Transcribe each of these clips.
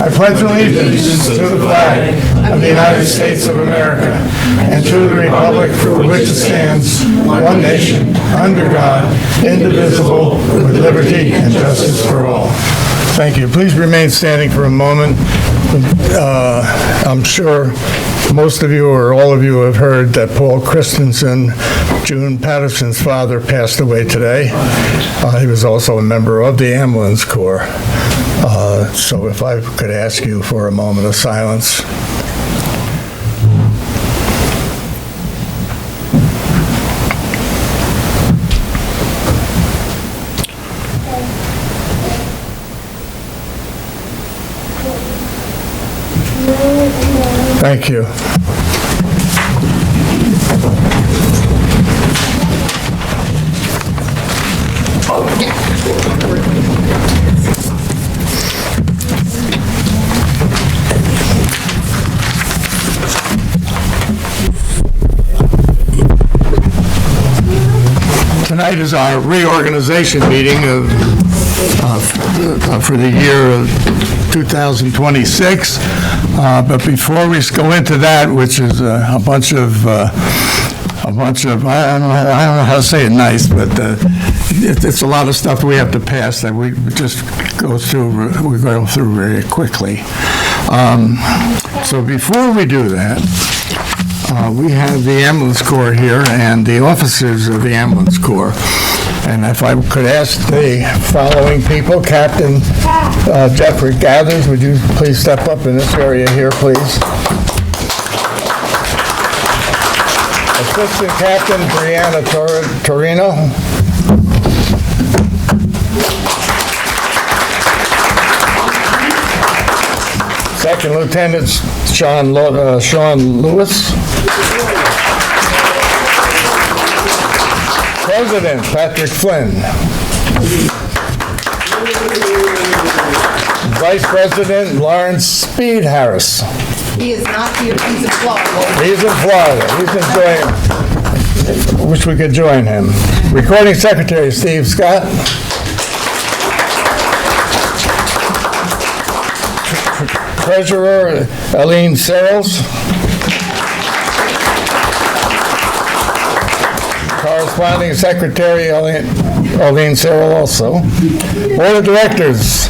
I pledge allegiance to the flag of the United States of America and to the republic for which it stands, one nation, under God, indivisible, with liberty and justice for all. Thank you. Please remain standing for a moment. I'm sure most of you or all of you have heard that Paul Christensen, June Patterson's father, passed away today. He was also a member of the Ambulance Corps. So if I could ask you for a moment of silence. Thank you. Tonight is our reorganization meeting for the year of 2026. But before we go into that, which is a bunch of I don't know how to say it nice, but it's a lot of stuff we have to pass that we just go through very quickly. So before we do that, we have the Ambulance Corps here and the officers of the Ambulance Corps. And if I could ask the following people, Captain Jeffrey Gathers, would you please step up in this area here, please? Assistant Captain Brianna Torino. Second Lieutenant Sean Lewis. President Patrick Flynn. Vice President Lawrence Speed Harris. He is not here. He's in Florida. He's in Florida. He's enjoying. Wish we could join him. Recording Secretary Steve Scott. Treasurer Eileen Searles. Corresponding Secretary Eileen Searles also. Board of Directors,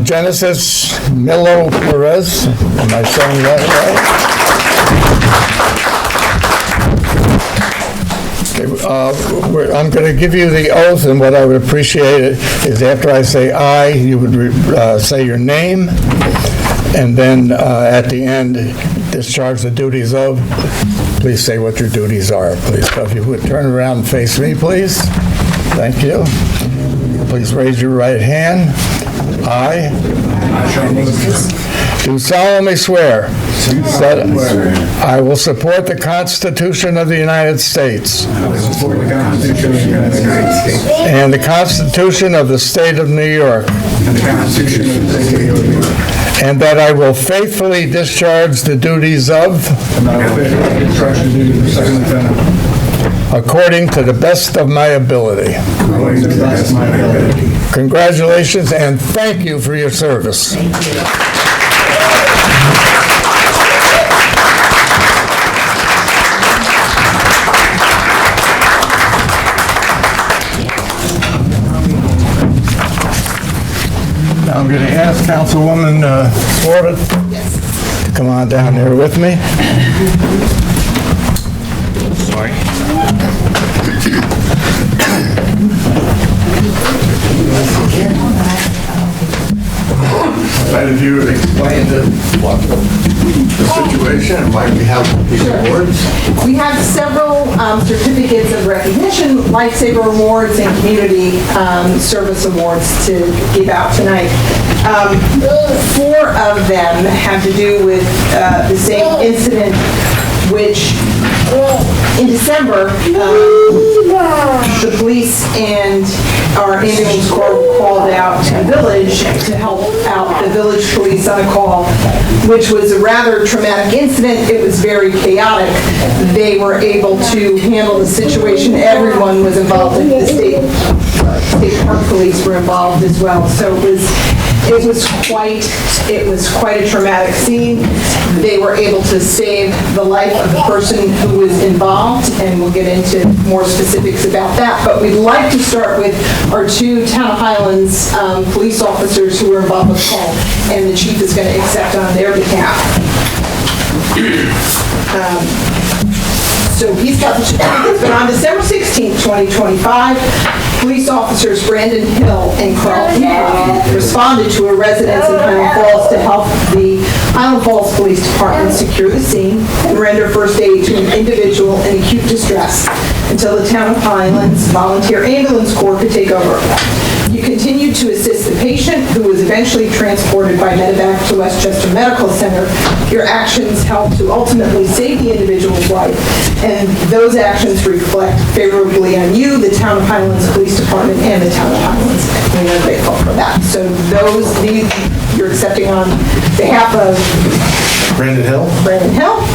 Genesis Milo Perez. Am I saying that right? Okay, I'm going to give you the oath, and what I would appreciate is after I say aye, you would say your name, and then at the end, discharge the duties of. Please say what your duties are, please. So if you would turn around and face me, please. Thank you. Please raise your right hand. I do solemnly swear that I will support the Constitution of the United States and the Constitution of the State of New York, and that I will faithfully discharge the duties of according to the best of my ability. Congratulations and thank you for your service. Now I'm going to ask Councilwoman Swarbrick to come on down here with me. Sorry. If you would explain the situation and why we have these awards. We have several certificates of recognition, lifesaver awards, and community service awards to give out tonight. 4 of them have to do with the same incident, which in December, the police and our ambulance corps were called out to the village to help out the village police on a call, which was a rather traumatic incident. It was very chaotic. They were able to handle the situation. Everyone was involved. The state park police were involved as well. So it was It was quite a traumatic scene. They were able to save the life of the person who was involved, and we'll get into more specifics about that. But we'd like to start with our two Town of Highlands police officers who were involved with the call, and the chief is going to accept on their behalf. So he's got the certificates, but on December 16, 2025, police officers Brandon Hill and Carlton Coffey responded to a residence in Highland Falls to help the Highland Falls Police Department secure the scene and render first aid to an individual in acute distress until the Town of Highlands Volunteer Ambulance Corps could take over. You continued to assist the patient, who was eventually transported by medevac to Westchester Medical Center. Your actions helped to ultimately save the individual's life, and those actions reflect favorably on you, the Town of Highlands Police Department, and the Town of Highlands. And we're grateful for that. So you're accepting on behalf of Brandon Hill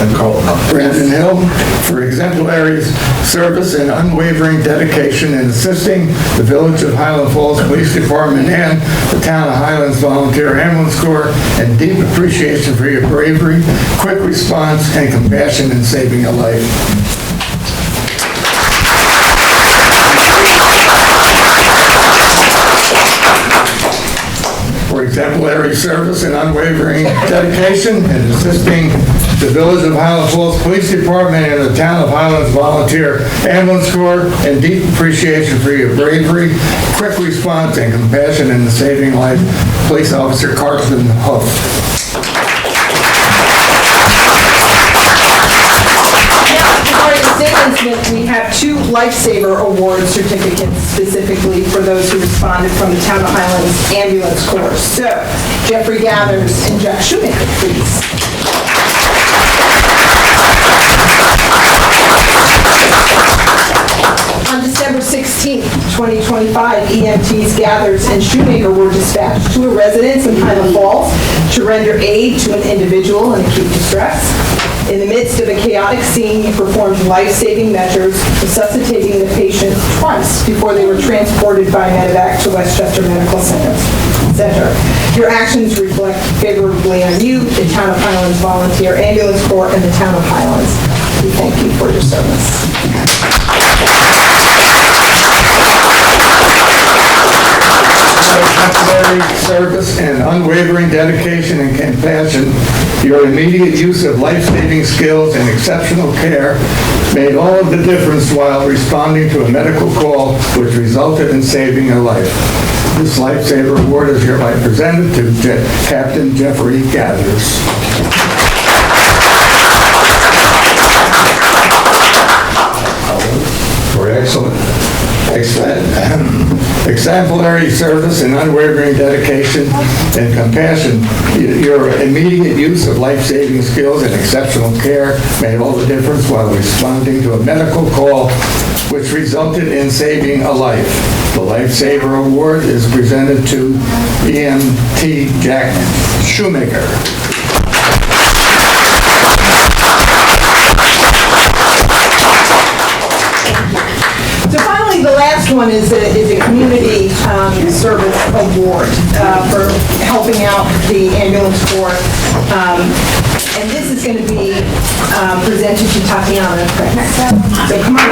and Carlton. Brandon Hill for exemplary service and unwavering dedication in assisting the Village of Highland Falls Police Department and the Town of Highlands Volunteer Ambulance Corps, and deep appreciation for your bravery, quick response, and compassion in saving a life. For exemplary service and unwavering dedication in assisting the Village of Highland Falls Police Department and the Town of Highlands Volunteer Ambulance Corps, and deep appreciation for your bravery, quick response, and compassion in saving life, Police Officer Carlton Huff. We have two Lifesaver Award certificates specifically for those who responded from the Town of Highlands Ambulance Corps. So, Jeffrey Gathers and Jack Shoemaker, please. On December 16, 2025, EMTs Gathers and Shoemaker were dispatched to a residence in Highland Falls to render aid to an individual in acute distress. In the midst of a chaotic scene, you performed life-saving measures, resuscitating the patient twice before they were transported by medevac to Westchester Medical Center. Your actions reflect favorably on you, the Town of Highlands Volunteer Ambulance Corps, and the Town of Highlands. We thank you for your service. Exemplary service and unwavering dedication and compassion, your immediate use of life-saving skills and exceptional care made all of the difference while responding to a medical call which resulted in saving a life. This Lifesaver Award is hereby presented to Captain Jeffrey Gathers. For exemplary service and unwavering dedication and compassion, your immediate use of life-saving skills and exceptional care made all the difference while responding to a medical call which resulted in saving a life. The Lifesaver Award is presented to EMT Jack Shoemaker. So finally, the last one is a community service award for helping out the ambulance corps. And this is going to be presented to Tatiana. So come on.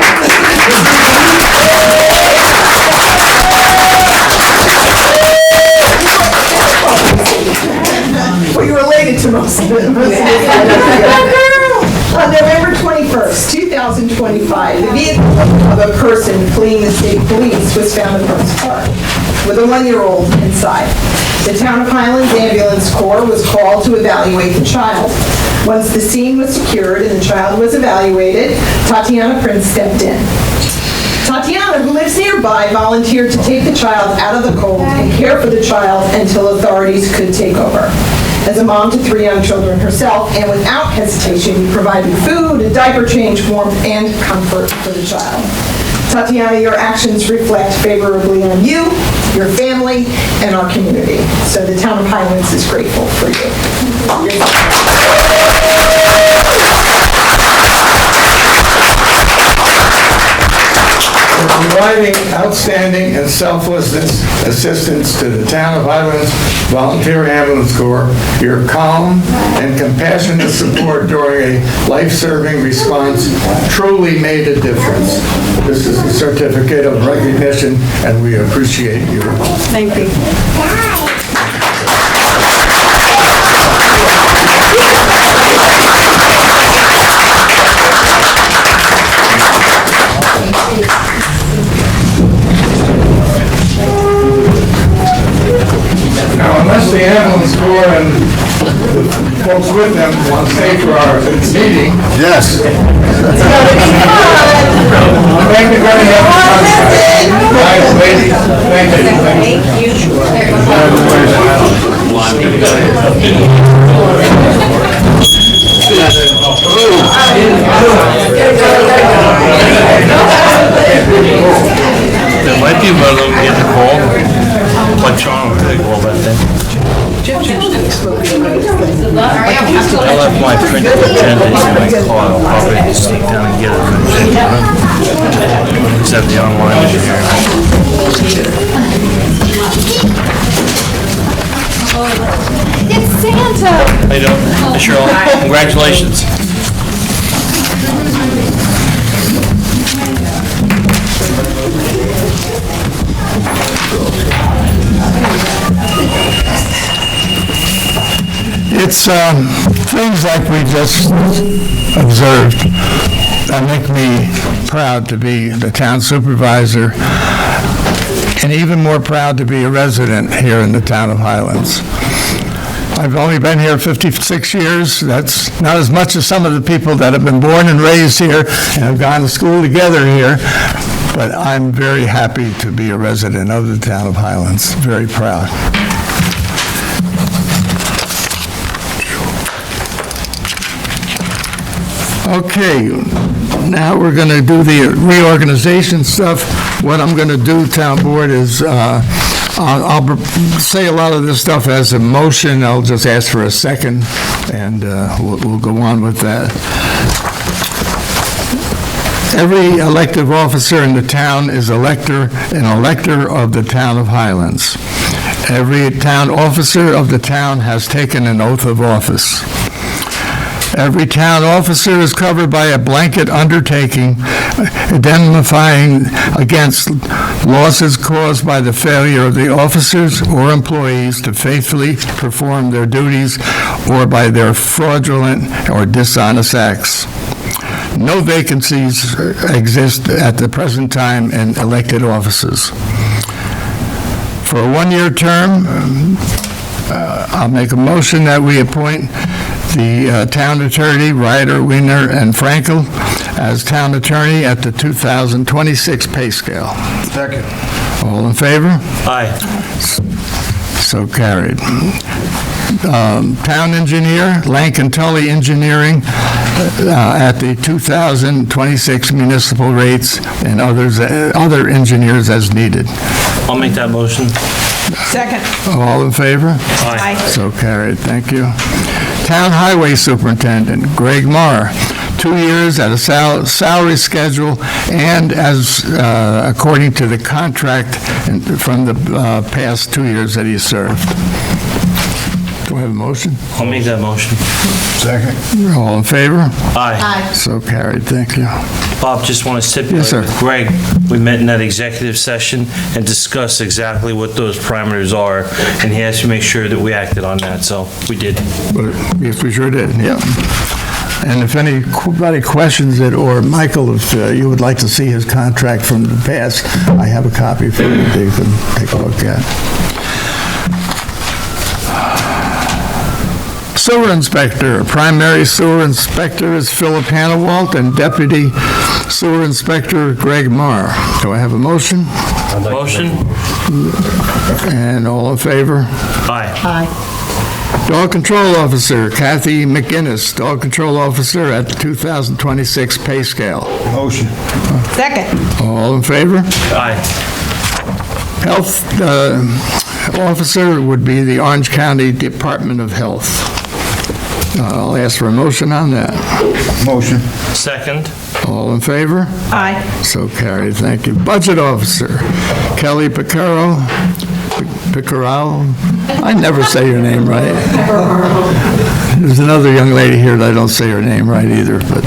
Well, you're related to most of it. On November 21st, 2025, the vehicle of a person fleeing the state police was found in Brooks Park with a 1-year-old inside. The Town of Highlands Ambulance Corps was called to evaluate the child. Once the scene was secured and the child was evaluated, Tatiana Prince stepped in. Tatiana, who lives nearby, volunteered to take the child out of the cold and care for the child until authorities could take over. As a mom to 3 young children herself, and without hesitation, you provided food, a diaper change, warmth, and comfort for the child. Tatiana, your actions reflect favorably on you, your family, and our community. So the Town of Highlands is grateful for you. providing outstanding and selfless assistance to the town of Highlands Volunteer Ambulance Corps. Your calm and compassionate support during a life-saving response truly made a difference. This is a certificate of recognition, and we appreciate you. Thank you. Now, unless the ambulance corps and the folks with them want to stay for our meeting. Yes. Thank you very much. Nice lady. Thank you. There might be one of them getting a call. What John would call that thing? I left my printed agenda in my car. I'll probably sneak down and get it from the except the online engineering. It's Santa! How you doing? Hey, Cheryl, congratulations. It's things like we just observed that make me proud to be the town supervisor and even more proud to be a resident here in the town of Highlands. I've only been here 56 years. That's not as much as some of the people that have been born and raised here and have gone to school together here, but I'm very happy to be a resident of the town of Highlands. Very proud. Okay, now we're going to do the reorganization stuff. What I'm going to do, town board, is I'll say a lot of this stuff as a motion. I'll just ask for a second, and we'll go on with that. Every elective officer in the town is an elector of the town of Highlands. Every town officer of the town has taken an oath of office. Every town officer is covered by a blanket undertaking indemnifying against losses caused by the failure of the officers or employees to faithfully perform their duties or by their fraudulent or dishonest acts. No vacancies exist at the present time in elected offices. For a one-year term, I'll make a motion that we appoint the town attorney, Ryder, Wiener, and Frankel as town attorney at the 2026 pay scale. Second. All in favor? Aye. So carried. Town engineer, Lankin Tully Engineering, at the 2026 municipal rates, and other engineers as needed. I'll make that motion. Second. All in favor? Aye. So carried, thank you. Town Highway Superintendent, Greg Marr, 2 years at a salary schedule and as according to the contract from the past 2 years that he served. Do I have a motion? I'll make that motion. Second. All in favor? Aye. So carried, thank you. Bob, just want to stipulate. Yes, sir. with Greg, we met in that executive session and discussed exactly what those parameters are, and he asked to make sure that we acted on that, so we did. Yes, we sure did, yeah. And if anybody questions it, or Michael, if you would like to see his contract from the past, I have a copy for you that you can take a look at. Sewer inspector, primary sewer inspector is Philip Hannawalt, and deputy sewer inspector Greg Marr. Do I have a motion? Motion? And all in favor? Aye. Dog control officer Kathy McGinnis, dog control officer at the 2026 pay scale. Motion. Second. All in favor? Aye. Health officer would be the Orange County Department of Health. I'll ask for a motion on that. Motion. Second? All in favor? Aye. So carried, thank you. Budget Officer, Kelly Picaro. I never say your name right. There's another young lady here that I don't say her name right either, but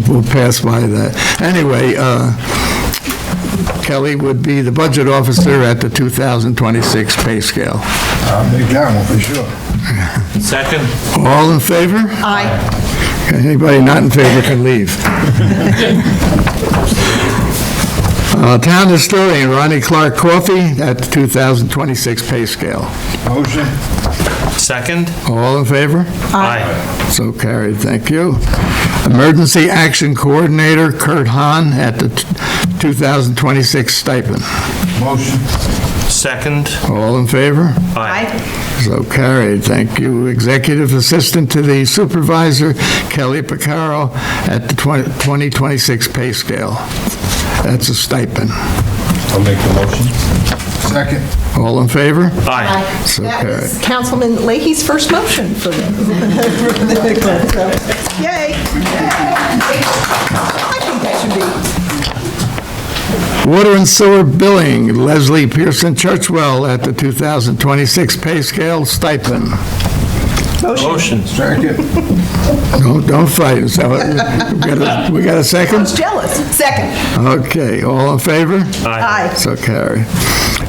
we'll pass by that. Anyway, Kelly would be the Budget Officer at the 2026 pay scale. I'll make that one for sure. Second? All in favor? Aye. Anybody not in favor can leave. Town Historian Ronnie Clark Coffey at the 2026 pay scale. Motion. Second? All in favor? Aye. So carried, thank you. Emergency Action Coordinator Kurt Hahn at the 2026 stipend. Motion. Second? All in favor? Aye. So carried, thank you. Executive Assistant to the Supervisor Kelly Picaro at the 2026 pay scale. That's a stipend. I'll make the motion. Second. All in favor? Aye. So That carried. was Councilman Leahy's first motion for them. So, yay. I think that should be. Water and sewer billing, Leslie Pearson Churchwell at the 2026 pay scale stipend. Motion. Second. Don't fight. So, we got a I second? was jealous. Second. Okay, all in favor? Aye. So carry.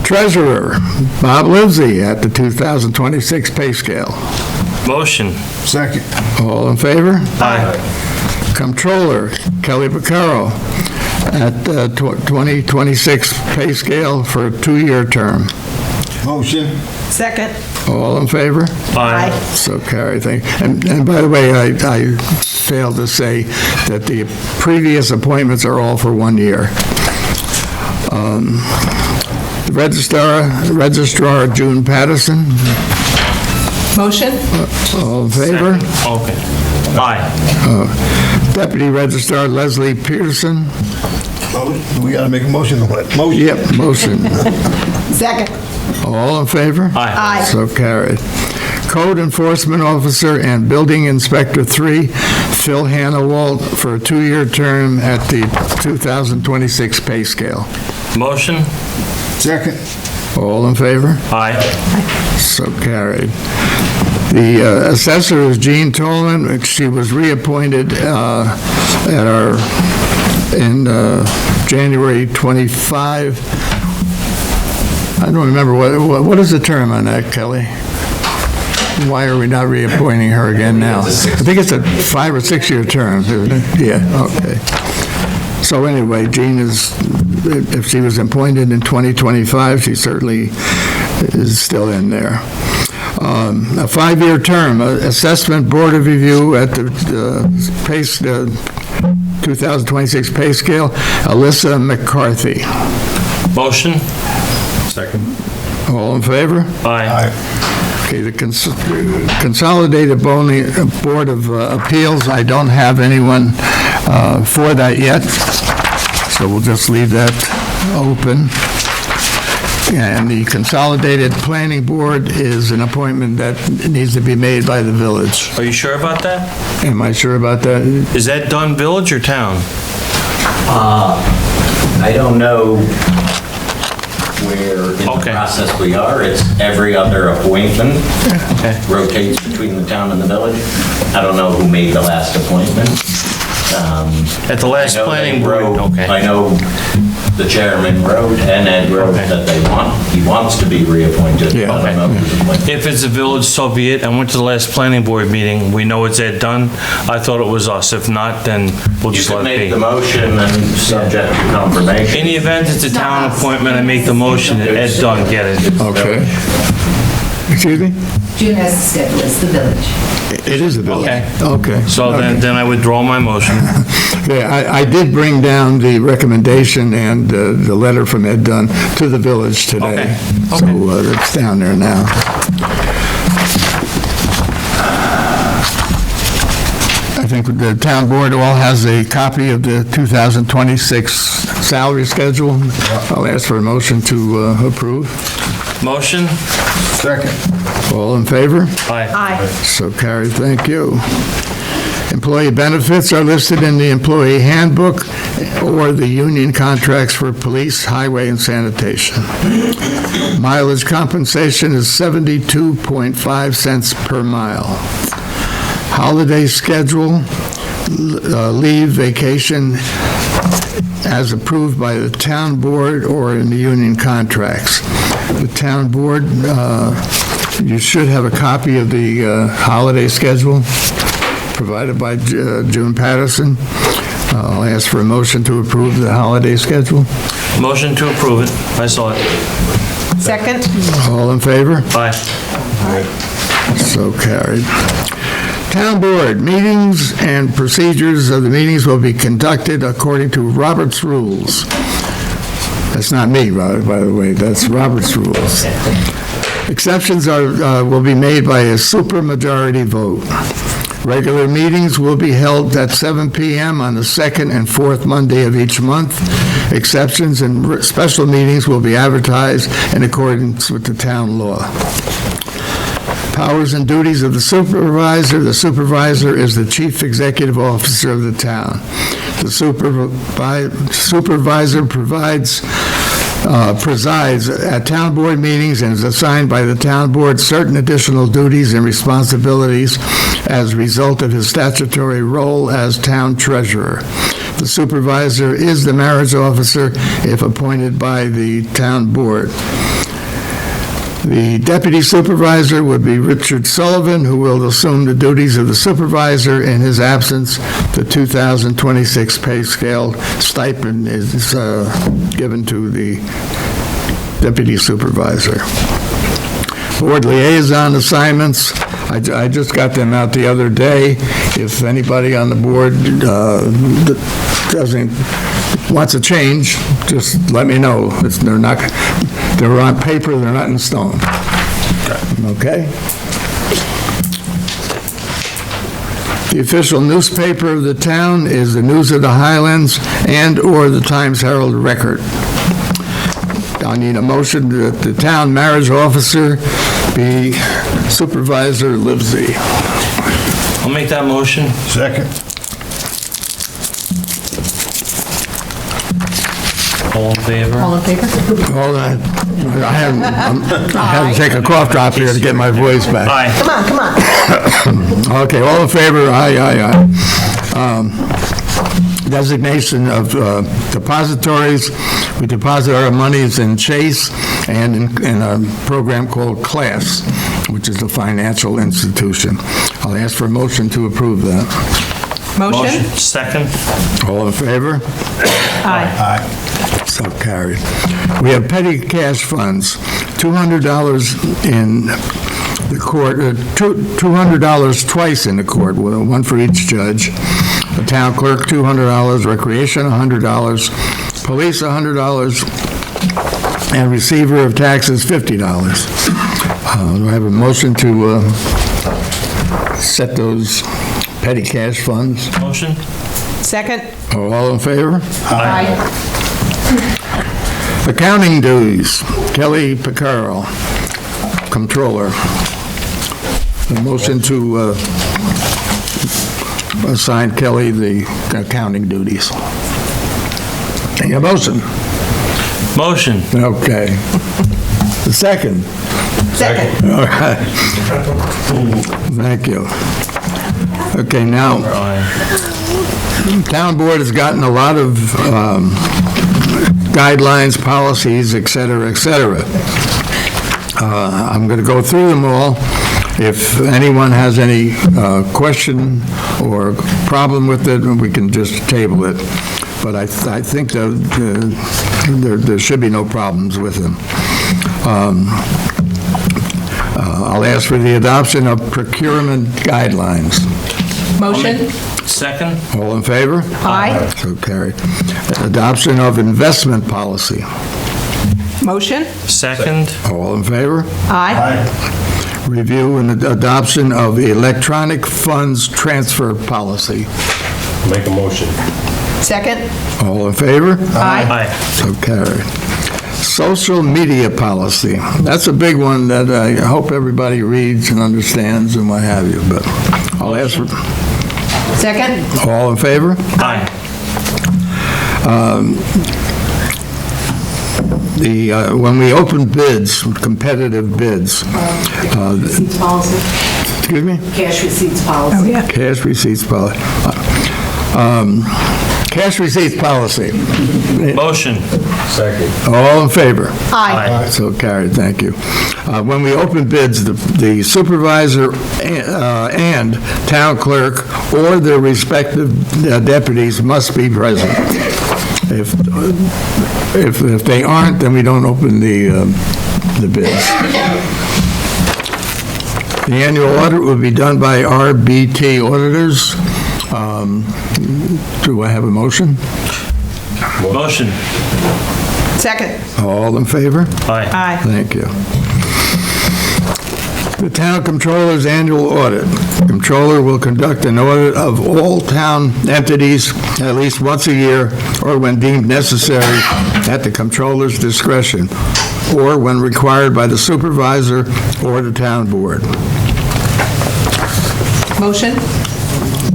Treasurer Bob Livesey at the 2026 pay scale. Motion. Second. All in favor? Aye. Comptroller Kelly Picaro at the 2026 pay scale for a 2-year term. Motion. Second. All in favor? Aye. So carry. And by the way, I failed to say that the previous appointments are all for 1 year. The Registrar June Patterson, Motion. all in favor? Okay. Aye. Deputy Registrar Leslie Pearson, We gotta make a motion on it. Motion. yep, motion. Second. All in favor? Aye. So carried. Code Enforcement Officer and Building Inspector 3, Phil Hannawalt, for a 2-year term at the 2026 pay scale. Motion? Second. All in favor? Aye. So carried. The assessor is Jean Tolman. She was reappointed in January 25. I don't remember, what is the term on that, Kelly? Why are we not reappointing her again now? I think it's a 5 or 6 year term, isn't it? Yeah, okay. So anyway, Jean is, if she was appointed in 2025, she certainly is still in there. A 5-year term, Assessment Board of Review at the 2026 pay scale, Alyssa McCarthy. Motion? Second. All in favor? Aye. Okay, the Consolidated Board of Appeals, I don't have anyone for that yet, so we'll just leave that open. And the Consolidated Planning Board is an appointment that needs to be made by the village. Are you sure about that? Am I sure about that? Is that done village or town? I don't know where in the Okay. process we are. It's every other appointment Okay. rotates between the town and the village. I don't know who made the last appointment. At the last I know planning they board? wrote- Okay. I know the chairman wrote, and Ed wrote Okay. that he wants to be reappointed. Yeah. I don't know who's appointed. If it's a village, so be it. I went to the last planning board meeting. We know it's Ed Dunn. I thought it was us. If not, then we'll You just can let it make be. the motion and subject to confirmation. In the event it's a town appointment, I make the motion that Ed Dunn get it. Okay. Excuse me? June has the schedule, it's the village. It is a village. Okay. Okay. So then I withdraw my motion. Yeah, I did bring down the recommendation and the letter from Ed Dunn to the village today. Okay. So it's down there now. I think the town board all has a copy of the 2026 salary schedule. I'll ask for a motion to approve. Motion? Second. All in favor? Aye. Aye. So carried, thank you. Employee benefits are listed in the employee handbook or the union contracts for police, highway, and sanitation. Mileage compensation is 72.5 cents per mile. Holiday schedule, leave, vacation, as approved by the town board or in the union contracts. The town board, you should have a copy of the holiday schedule provided by June Patterson. I'll ask for a motion to approve the holiday schedule. Motion to approve it. I saw it. Second? All in favor? Aye. So carried. Town board, meetings and procedures of the meetings will be conducted according to Robert's rules. That's not me, by the way, that's Robert's rules. Exceptions will be made by a supermajority vote. Regular meetings will be held at 7 p.m. on the second and fourth Monday of each month. Exceptions and special meetings will be advertised in accordance with the town law. Powers and duties of the supervisor. The supervisor is the chief executive officer of the town. The supervisor presides at town board meetings and is assigned by the town board certain additional duties and responsibilities as a result of his statutory role as town treasurer. The supervisor is the marriage officer if appointed by the town board. The deputy supervisor would be Richard Sullivan, who will assume the duties of the supervisor. In his absence, the 2026 pay scale stipend is given to the deputy supervisor. Board liaison assignments, I just got them out the other day. If anybody on the board wants a change, just let me know. They're on paper, they're not in stone. Okay? The official newspaper of the town is the News of the Highlands and/or the Times-Herald Record. I need a motion that the town marriage officer be Supervisor Livesey. I'll make that motion. Second. All in favor? All in favor? Hold on. I had to take a cough drop here to get my voice back. Aye. Come on. Okay, all in favor? Aye, aye, aye. Designation of depositories. We deposit our monies in Chase and in a program called CLASS, which is a financial institution. I'll ask for a motion to approve that. Motion? Second. All in favor? Aye. So carried. We have petty cash funds, $200 in the court, $200 twice in the court, one for each judge. The town clerk, $200, recreation, $100, police, $100, and receiver of taxes, $50. Do I have a motion to set those petty cash funds? Motion. Second? All in favor? Aye. Accounting duties, Kelly Picaro, Comptroller. A motion to assign Kelly the accounting duties. Any motion? Motion. Okay. The second? Second. All right. Thank you. Okay, now, Aye. town board has gotten a lot of guidelines, policies, et cetera, et cetera. I'm going to go through them all. If anyone has any question or problem with it, we can just table it. But I think that there should be no problems with them. I'll ask for the adoption of procurement guidelines. Motion? Second. All in favor? Aye. So carried. Adoption of investment policy. Motion? Second. All in favor? Aye. Review and adoption of the electronic funds transfer policy. Make a motion. Second? All in favor? Aye. Aye. So carried. Social media policy. That's a big one that I hope everybody reads and understands and what have you, but I'll ask for... Second? All in favor? Aye. When we open bids, competitive bids, Receipts policy. excuse me? Cash receipts policy. Oh, yeah. Cash receipts policy. Cash receipts policy. Motion. All in favor? Aye. So carried, thank you. When we open bids, the supervisor and town clerk or their respective deputies must be present. If they aren't, then we don't open the bids. The annual audit will be done by RBT auditors. Do I have a motion? Motion. Second. All in favor? Aye. Aye. Thank you. The town controller's annual audit. Controller will conduct an audit of all town entities at least once a year or when deemed necessary at the controller's discretion or when required by the supervisor or the town board. Motion.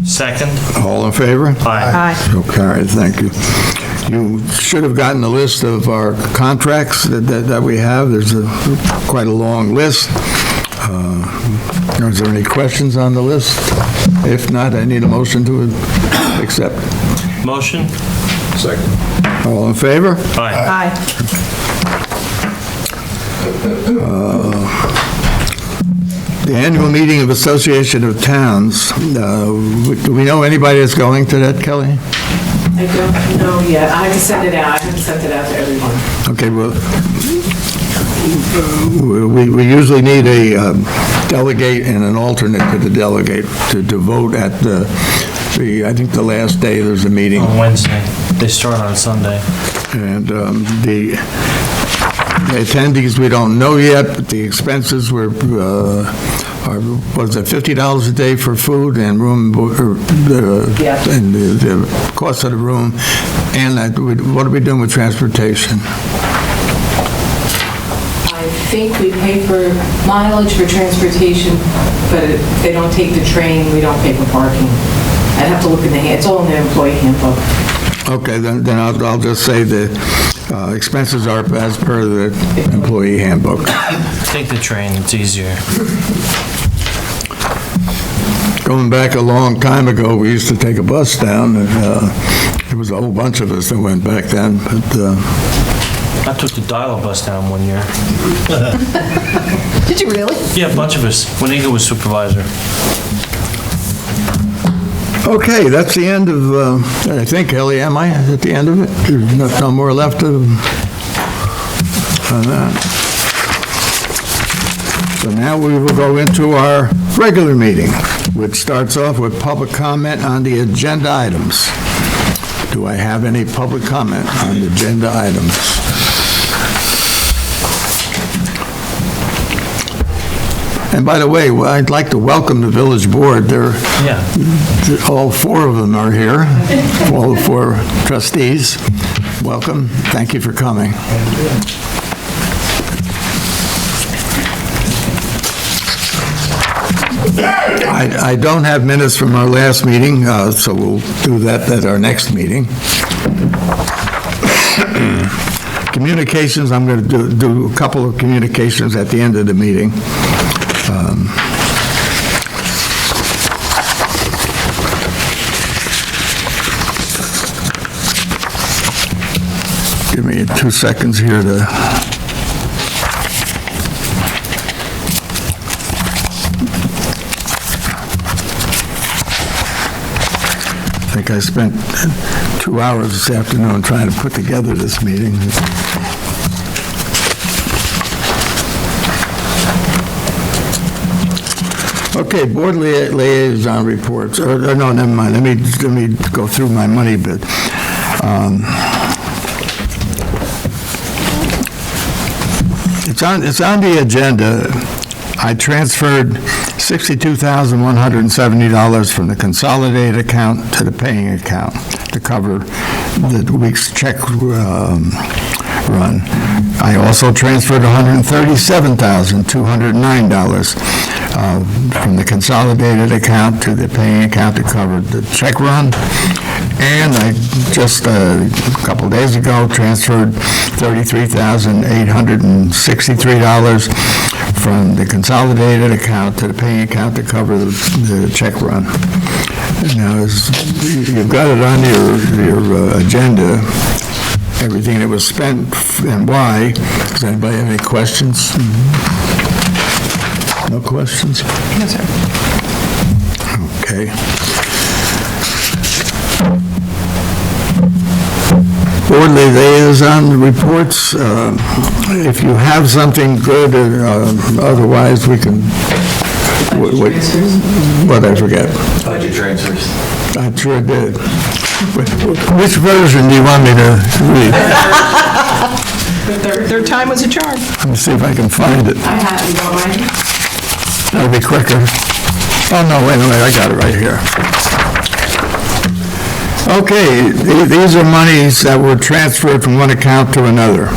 Second. All in favor? Aye. Aye. So carried, thank you. You should have gotten a list of our contracts that we have. There's quite a long list. Is there any questions on the list? If not, I need a motion to accept. Motion. All in favor? Aye. Aye. The annual meeting of Association of Towns. Do we know anybody that's going to that, Kelly? I don't know yet. I have to send it out. I haven't sent it out to everyone. Okay, well, we usually need a delegate and an alternate to the delegate to vote at I think the last day there's a meeting. On Wednesday. They start on Sunday. And the attendees, we don't know yet, but the expenses are, was it $50 a day for food and room, Yeah. and the cost of the room, and what are we doing with transportation? I think we pay for mileage for transportation, but if they don't take the train, we don't pay for parking. I'd have to look in it's all in the employee handbook. Okay, then I'll just say the expenses are as per the employee handbook. Take the train, it's easier. Going back a long time ago, we used to take a bus down, and there was a whole bunch of us that went back then, but I took the dial bus down one year. Did you really? Yeah, a bunch of us, when Inga was supervisor. okay, that's the end of, I think, Ellie, am I at the end of it? There's no more left of on that. So now we will go into our regular meeting, which starts off with public comment on the agenda items. Do I have any public comment on the agenda items? And by the way, I'd like to welcome the village board. Yeah. All four of them are here, all four trustees. Welcome, thank you for coming. I don't have minutes from our last meeting, so we'll do that at our next meeting. Communications, I'm going to do a couple of communications at the end of the meeting. Give me 2 seconds here to... I think I spent 2 hours this afternoon trying to put together this meeting. Okay, board liaison reports. Or no, never mind. Let me go through my money bit. It's on the agenda. I transferred $62,170 from the consolidated account to the paying account to cover the week's check run. I also transferred $137,209 from the consolidated account to the paying account to cover the check run. And I just, a couple days ago, transferred $33,863 from the consolidated account to the paying account to cover the check run. Now, you've got it on your agenda, everything that was spent and why. Does anybody have any questions? No questions? No, sir. Okay. Boardly liaison reports. If you have something good, otherwise we can. Budget transfers. What I forget? Budget transfers. I sure did. Which version do you want me to read? Their time was a charm. Let me see if I can find it. I have, you don't mind? That'll be quicker. Oh, no, wait a minute, I got it right here. Okay, these are monies that were transferred from one account to another.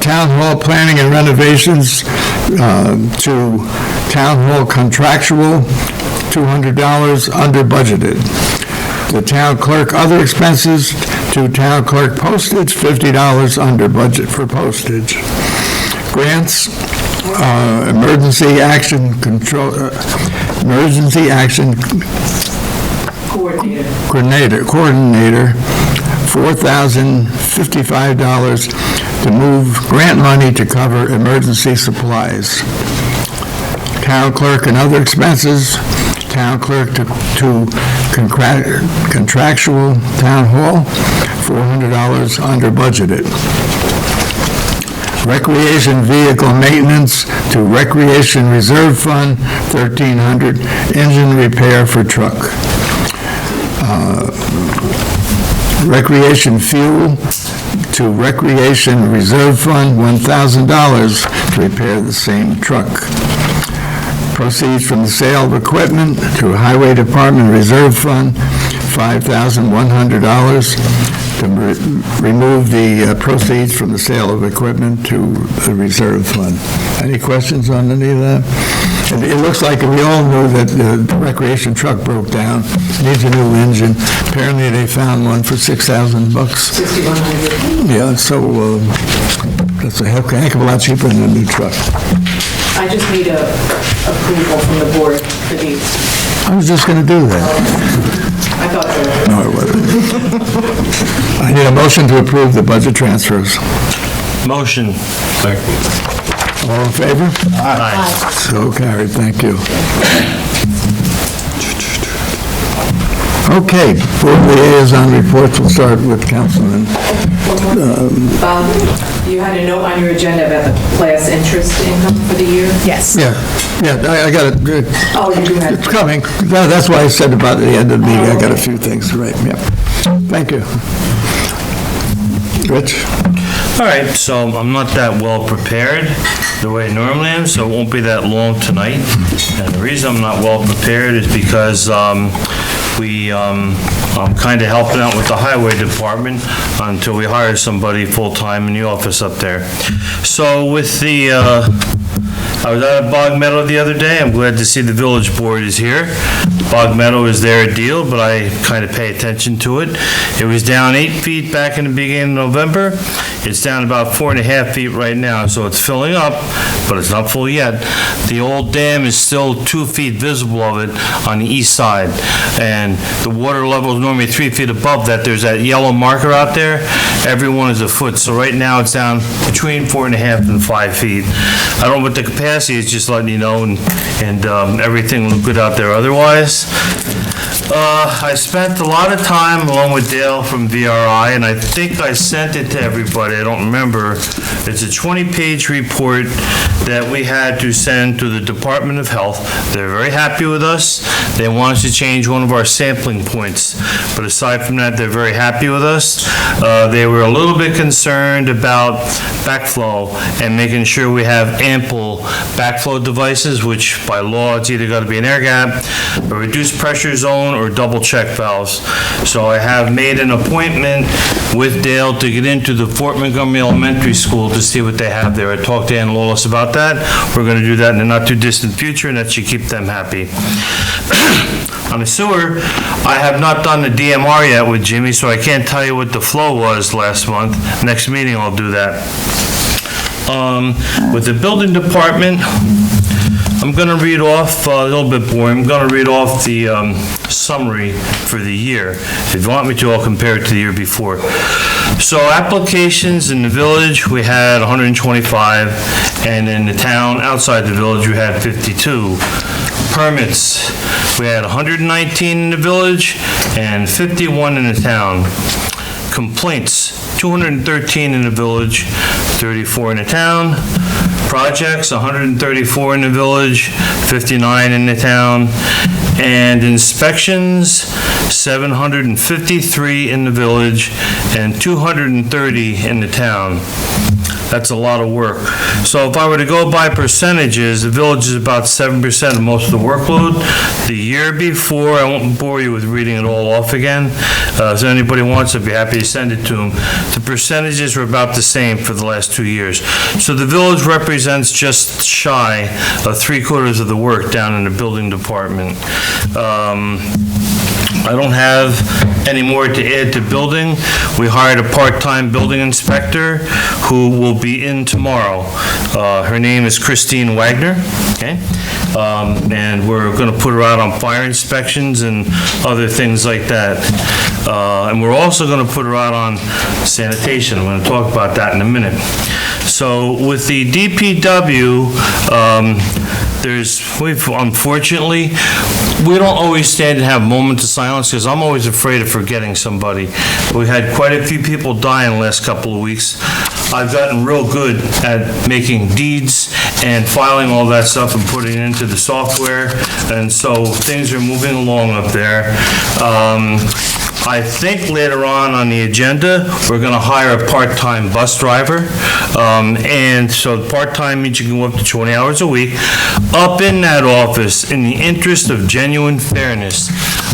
Town Hall planning and renovations to Town Hall contractual, $200 under budgeted. The Town Clerk other expenses to Town Clerk postage, $50 under budget for postage. Grants, emergency action coordinator, $4,055 to move grant money to cover emergency supplies. Town clerk and other expenses, town clerk to contractual town hall, $400 under budgeted. Recreation vehicle maintenance to recreation reserve fund, $1,300. Engine repair for truck. Recreation fuel to recreation reserve fund, $1,000 to repair the same truck. Proceeds from the sale of equipment to highway department reserve fund, $5,100 to remove the proceeds from the sale of equipment to the reserve fund. Any questions on any of that? It looks like we all knew that the recreation truck broke down, needs a new engine. Apparently, they found one for $6,000. $6,100. Yeah, so that's a heck of a lot cheaper than a new truck. I just need a approval from the board for these. I was just going to do that. I thought so. No, I wasn't. I need a motion to approve the budget transfers. Motion. All in favor? Aye. So carried, thank you. Okay, board liaison reports, we'll start with Councilman. You had a note on your agenda about the class interest income for the year? Yes. Yeah, I got it, good. Oh, you do have. It's coming. That's why I said about the end of the meeting, I got a few things to write, yeah. Thank you. Rich? All right, so I'm not that well prepared the way I normally am, so it won't be that long tonight. And the reason I'm not well prepared is because I'm kind of helping out with the highway department until we hire somebody full-time in the office up there. So with the, I was out at Bog Meadow the other day. I'm glad to see the village board is here. Bog Meadow is their deal, but I kind of pay attention to it. It was down 8 feet back in the beginning of November. It's down about 4.5 feet right now, so it's filling up, but it's not full yet. The old dam is still 2 feet visible of it on the east side, and the water level is normally 3 feet above that. There's that yellow marker out there. Everyone is a foot, so right now it's down between 4.5 and 5 feet. I don't know what the capacity is, just letting you know, and everything looked good out there otherwise. I spent a lot of time along with Dale from VRI, and I think I sent it to everybody. I don't remember. It's a 20-page report that we had to send to the Department of Health. They're very happy with us. They want us to change one of our sampling points. But aside from that, they're very happy with us. They were a little bit concerned about backflow and making sure we have ample backflow devices, which by law, it's either got to be an air gap, a reduced pressure zone, or double check valves. So I have made an appointment with Dale to get into the Fort Montgomery Elementary School to see what they have there. I talked to Ann Lawless about that. We're going to do that in the not-too-distant future, and that should keep them happy. On the sewer, I have not done the DMR yet with Jimmy, so I can't tell you what the flow was last month. Next meeting, I'll do that. With the building department, I'm going to read off, a little bit boring, I'm going to read off the summary for the year. If you want me to, I'll compare it to the year before. So applications in the village, we had 125, and in the town outside the village, we had 52. Permits, we had 119 in the village and 51 in the town. Complaints, 213 in the village, 34 in the town. Projects, 134 in the village, 59 in the town. And inspections, 753 in the village and 230 in the town. That's a lot of work. So if I were to go by percentages, the village is about 7% of most of the workload. The year before, I won't bore you with reading it all off again. If anybody wants, I'd be happy to send it to them. The percentages were about the same for the last 2 years. So the village represents just shy of 3/4 of the work down in the building department. I don't have any more to add to building. We hired a part-time building inspector who will be in tomorrow. Her name is Christine Wagner, okay? And we're going to put her out on fire inspections and other things like that. And we're also going to put her out on sanitation. I'm going to talk about that in a minute. So with the DPW, unfortunately, we don't always stand and have moments of silence because I'm always afraid of forgetting somebody. We had quite a few people die in the last couple of weeks. I've gotten real good at making deeds and filing all that stuff and putting it into the software, and so things are moving along up there. I think later on the agenda, we're going to hire a part-time bus driver. And so part-time means you can go up to 20 hours a week. Up in that office, in the interest of genuine fairness,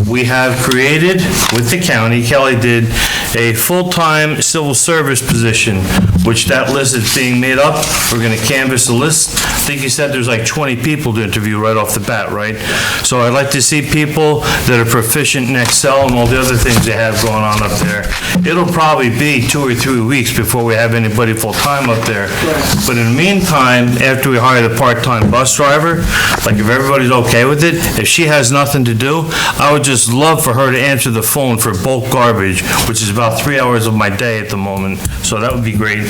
we have created, with the county, Kelly did, a full-time civil service position, which that list is being made up. We're going to canvass the list. I think you said there's like 20 people to interview right off the bat, right? So I'd like to see people that are proficient in Excel and all the other things they have going on up there. It'll probably be 2 or 3 weeks before we have anybody full-time up there. But in the meantime, after we hire the part-time bus driver, like if everybody's okay with it, if she has nothing to do, I would just love for her to answer the phone for bulk garbage, which is about 3 hours of my day at the moment. So that would be great.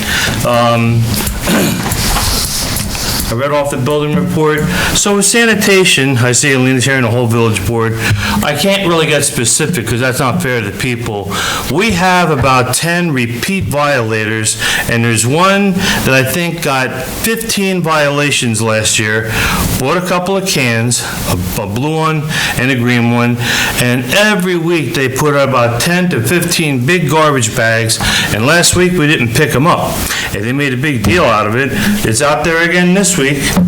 I read off the building report. So with sanitation, I see Alina's here and the whole village board. I can't really get specific because that's not fair to the people. We have about 10 repeat violators, and there's one that I think got 15 violations last year. Bought a couple of cans, a blue one and a green one, and every week they put out about 10 to 15 big garbage bags, and last week we didn't pick them up. And they made a big deal out of it. It's out there again this week.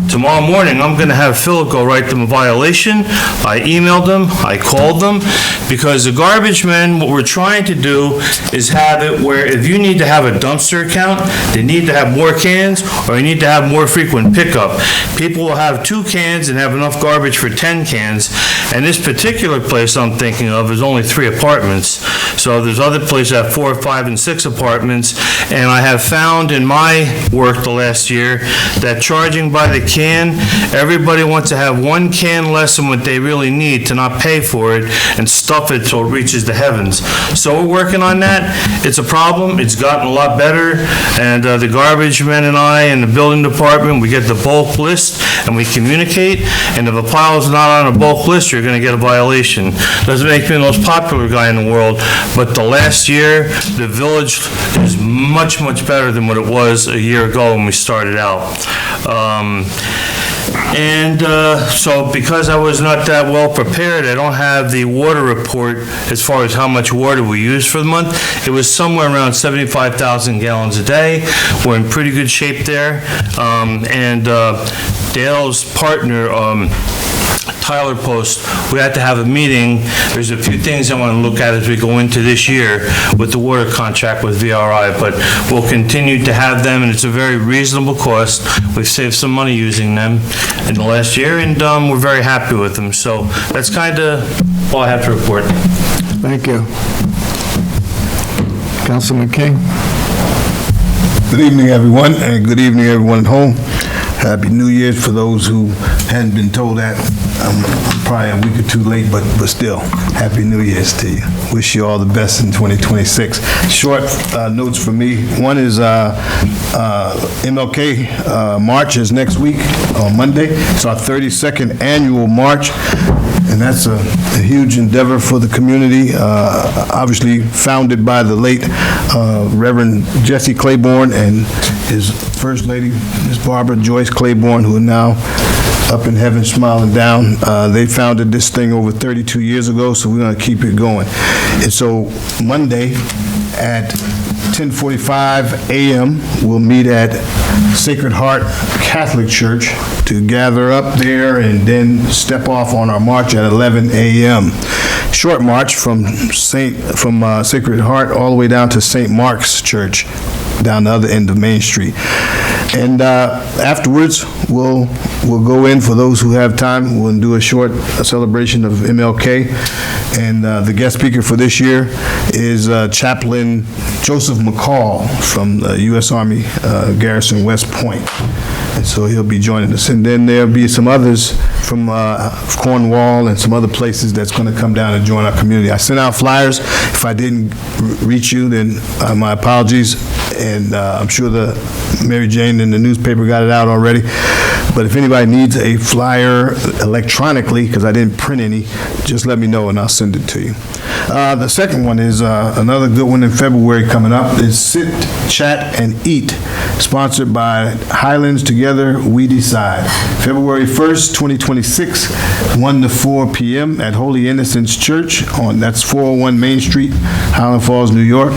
Tomorrow morning, I'm going to have Philip go write them a violation. I emailed them, I called them, because the garbage men, what we're trying to do is have it where if you need to have a dumpster account, they need to have more cans, or you need to have more frequent pickup. People will have 2 cans and have enough garbage for 10 cans, and this particular place I'm thinking of is only 3 apartments. So there's other places that have 4, 5, and 6 apartments, and I have found in my work the last year that charging by the can, everybody wants to have 1 can less than what they really need to not pay for it and stuff it till it reaches the heavens. So we're working on that. It's a problem. It's gotten a lot better, and the garbage men and I and the building department, we get the bulk list and we communicate, and if a pile is not on a bulk list, you're going to get a violation. Doesn't make me the most popular guy in the world, but the last year, the village is much, much better than what it was a year ago when we started out. So because I was not that well prepared, I don't have the water report as far as how much water we used for the month. It was somewhere around 75,000 gallons a day. We're in pretty good shape there. Dale's partner, Tyler Post, we had to have a meeting. There's a few things I want to look at as we go into this year with the water contract with VRI, but we'll continue to have them, and it's a very reasonable cost. We've saved some money using them in the last year, and we're very happy with them. So that's kind of all I have to report. Thank you. Councilman King? Good evening, everyone, and good evening, everyone at home. Happy New Year for those who hadn't been told that. I'm probably a week or two late, but still, Happy New Year's to you. Wish you all the best in 2026. Short notes for me. One is MLK March is next week on Monday. It's our 32nd annual march, and that's a huge endeavor for the community, obviously founded by the late Reverend Jesse Claiborne and his First Lady, Ms. Barbara Joyce Claiborne, who are now up in heaven smiling down. They founded this thing over 32 years ago, so we're going to keep it going. And so Monday at 10:45 a.m., we'll meet at Sacred Heart Catholic Church to gather up there and then step off on our march at 11 a.m. Short march from Sacred Heart all the way down to St. Mark's Church, down the other end of Main Street. And afterwards, we'll go in, for those who have time, we'll do a short celebration of MLK. And the guest speaker for this year is Chaplain Joseph McCall from the U.S. Army Garrison West Point. And so he'll be joining us. And then there'll be some others from Cornwall and some other places that's going to come down and join our community. I sent out flyers. If I didn't reach you, then my apologies. And I'm sure the Mary Jane in the newspaper got it out already. But if anybody needs a flyer electronically, because I didn't print any, just let me know and I'll send it to you. The second one is another good one in February coming up, is Sit, Chat, and Eat, sponsored by Highlands Together We Decide. February 1st, 2026, 1 to 4 p.m. at Holy Innocents Church, that's 401 Main Street, Highland Falls, New York.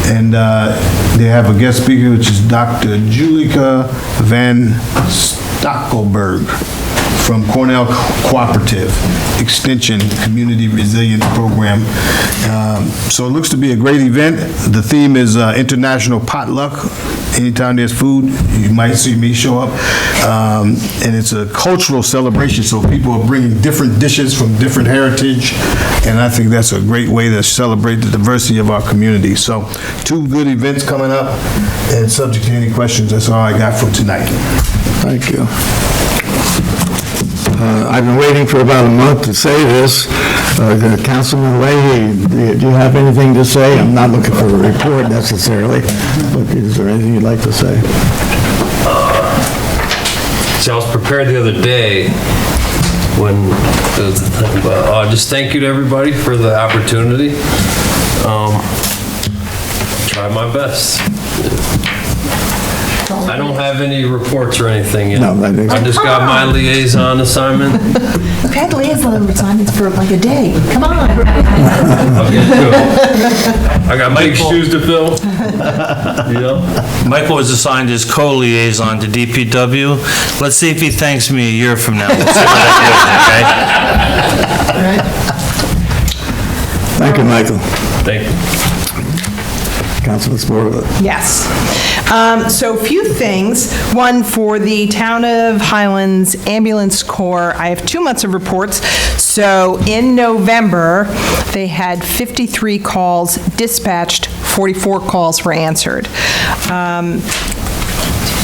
And they have a guest speaker, which is Dr. Julika Van Stockelberg from Cornell Cooperative Extension Community Resilience Program. So it looks to be a great event. The theme is International Potluck. Anytime there's food, you might see me show up. And it's a cultural celebration, so people are bringing different dishes from different heritage, and I think that's a great way to celebrate the diversity of our community. So 2 good events coming up, and subject to any questions, that's all I got for tonight. Thank you. I've been waiting for about a month to say this. Councilman Leahy, do you have anything to say? I'm not looking for a report necessarily, but is there anything you'd like to say? So I was prepared the other day when, just thank you to everybody for the opportunity. Try my best. I don't have any reports or anything yet. No, I think so. I just got my liaison assignment. You've had liaison assignments for like a day. Come on. I'll get to it. I got big shoes to fill. Michael was assigned as co-liaison to DPW. Let's see if he thanks me a year from now. We'll see what I do, okay? Thank you, Michael. Thank you. Councilman Sporla. Yes. So a few things. One, for the Town of Highlands Ambulance Corps, I have 2 months of reports. So in November, they had 53 calls dispatched, 44 calls were answered.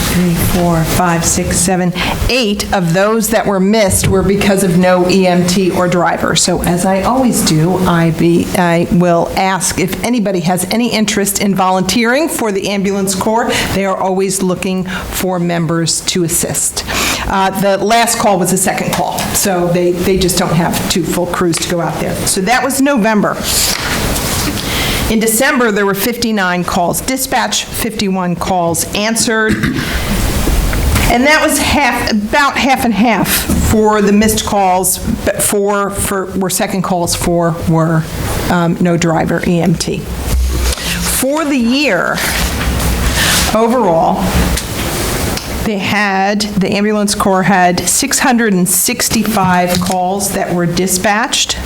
3, 4, 5, 6, 7, 8 of those that were missed were because of no EMT or driver. So as I always do, I will ask if anybody has any interest in volunteering for the Ambulance Corps. They are always looking for members to assist. The last call was a second call, so they just don't have 2 full crews to go out there. So that was November. In December, there were 59 calls dispatched, 51 calls answered, and that was about half and half for the missed calls, but 4 were second calls, 4 were no driver, EMT. For the year, overall, the ambulance corps had 665 calls that were dispatched.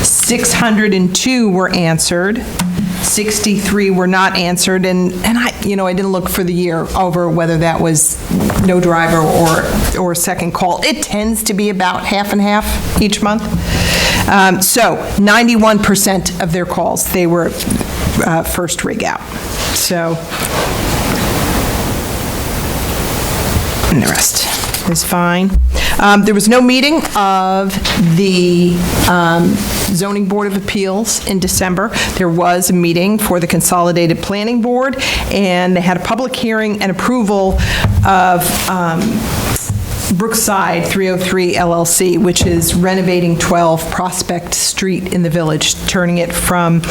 602 were answered. 63 were not answered, and I didn't look for the year over whether that was no driver or second call. It tends to be about half and half each month. So 91% of their calls, they were first rig out. So, and the rest is fine. There was no meeting of the Zoning Board of Appeals in December. There was a meeting for the Consolidated Planning Board, and they had a public hearing and approval of Brookside 303 LLC, which is renovating 12 Prospect Street in the Village, turning it from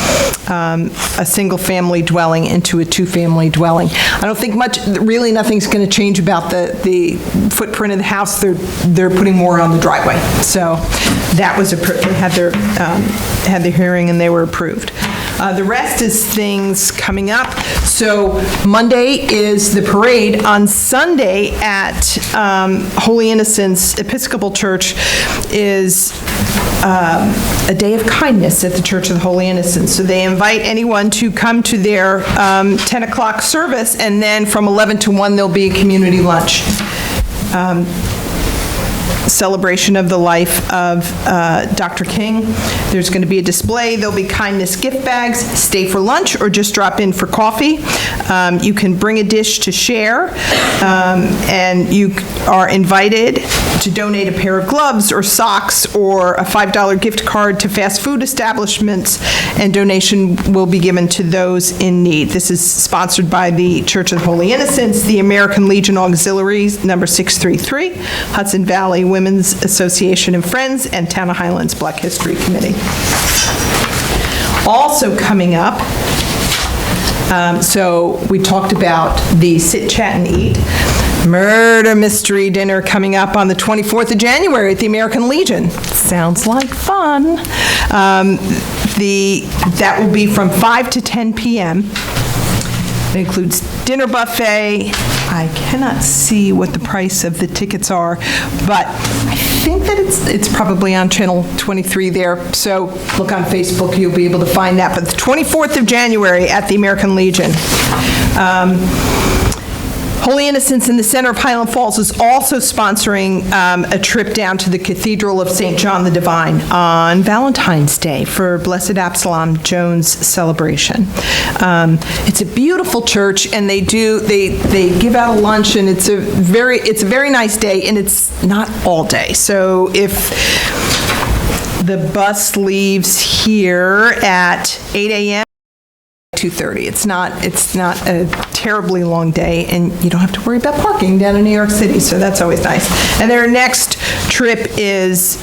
a single-family dwelling into a two-family dwelling. I don't think really nothing's going to change about the footprint of the house. They're putting more on the driveway. So that was they had their hearing and they were approved. The rest is things coming up. So Monday is the parade. On Sunday at Holy Innocents Episcopal Church is a day of kindness at the Church of the Holy Innocents. So they invite anyone to come to their 10 o'clock service, and then from 11 to 1 there'll be a community lunch. Celebration of the life of Dr. King. There's going to be a display. There'll be kindness gift bags. Stay for lunch or just drop in for coffee. You can bring a dish to share, and you are invited to donate a pair of gloves or socks or a $5 gift card to fast food establishments, and donation will be given to those in need. This is sponsored by the Church of the Holy Innocents, the American Legion Auxiliaries, number 633, Hudson Valley Women's Association and Friends, and Town of Highlands Black History Committee. Also coming up, so we talked about the Sit, Chat, and Eat murder mystery dinner coming up on the 24th of January at the American Legion. Sounds like fun. That will be from 5 to 10 p.m. It includes dinner buffet. I cannot see what the price of the tickets are, but I think that it's probably on Channel 23 there, so look on Facebook, you'll be able to find that. But the 24th of January at the American Legion. Holy Innocents in the Center of Highland Falls is also sponsoring a trip down to the Cathedral of St. John the Divine on Valentine's Day for Blessed Absalom Jones celebration. It's a beautiful church, and they give out a lunch, and it's a very nice day, and it's not all day. So if the bus leaves here at 8 a.m. 2:30. It's not a terribly long day, and you don't have to worry about parking down in New York City, so that's always nice. And their next trip is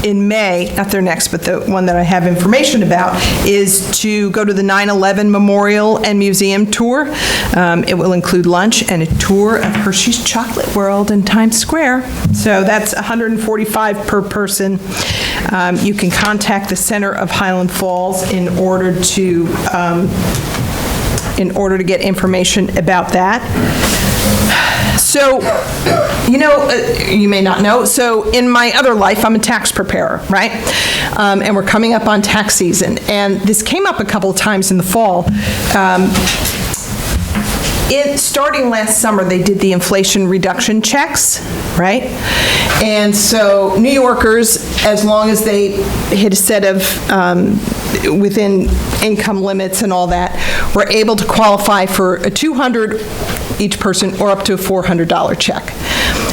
in May, not their next, but the one that I have information about, is to go to the 9/11 Memorial and Museum tour. It will include lunch and a tour of Hershey's Chocolate World in Times Square. So that's $145 per person. You can contact the Center of Highland Falls in order to get information about that. So, you may not know, so in my other life, I'm a tax preparer, right? And we're coming up on tax season, and this came up a couple of times in the fall. Starting last summer, they did the inflation reduction checks, right? And so New Yorkers, as long as they hit a set of within income limits and all that, were able to qualify for a $200 each person or up to a $400 check.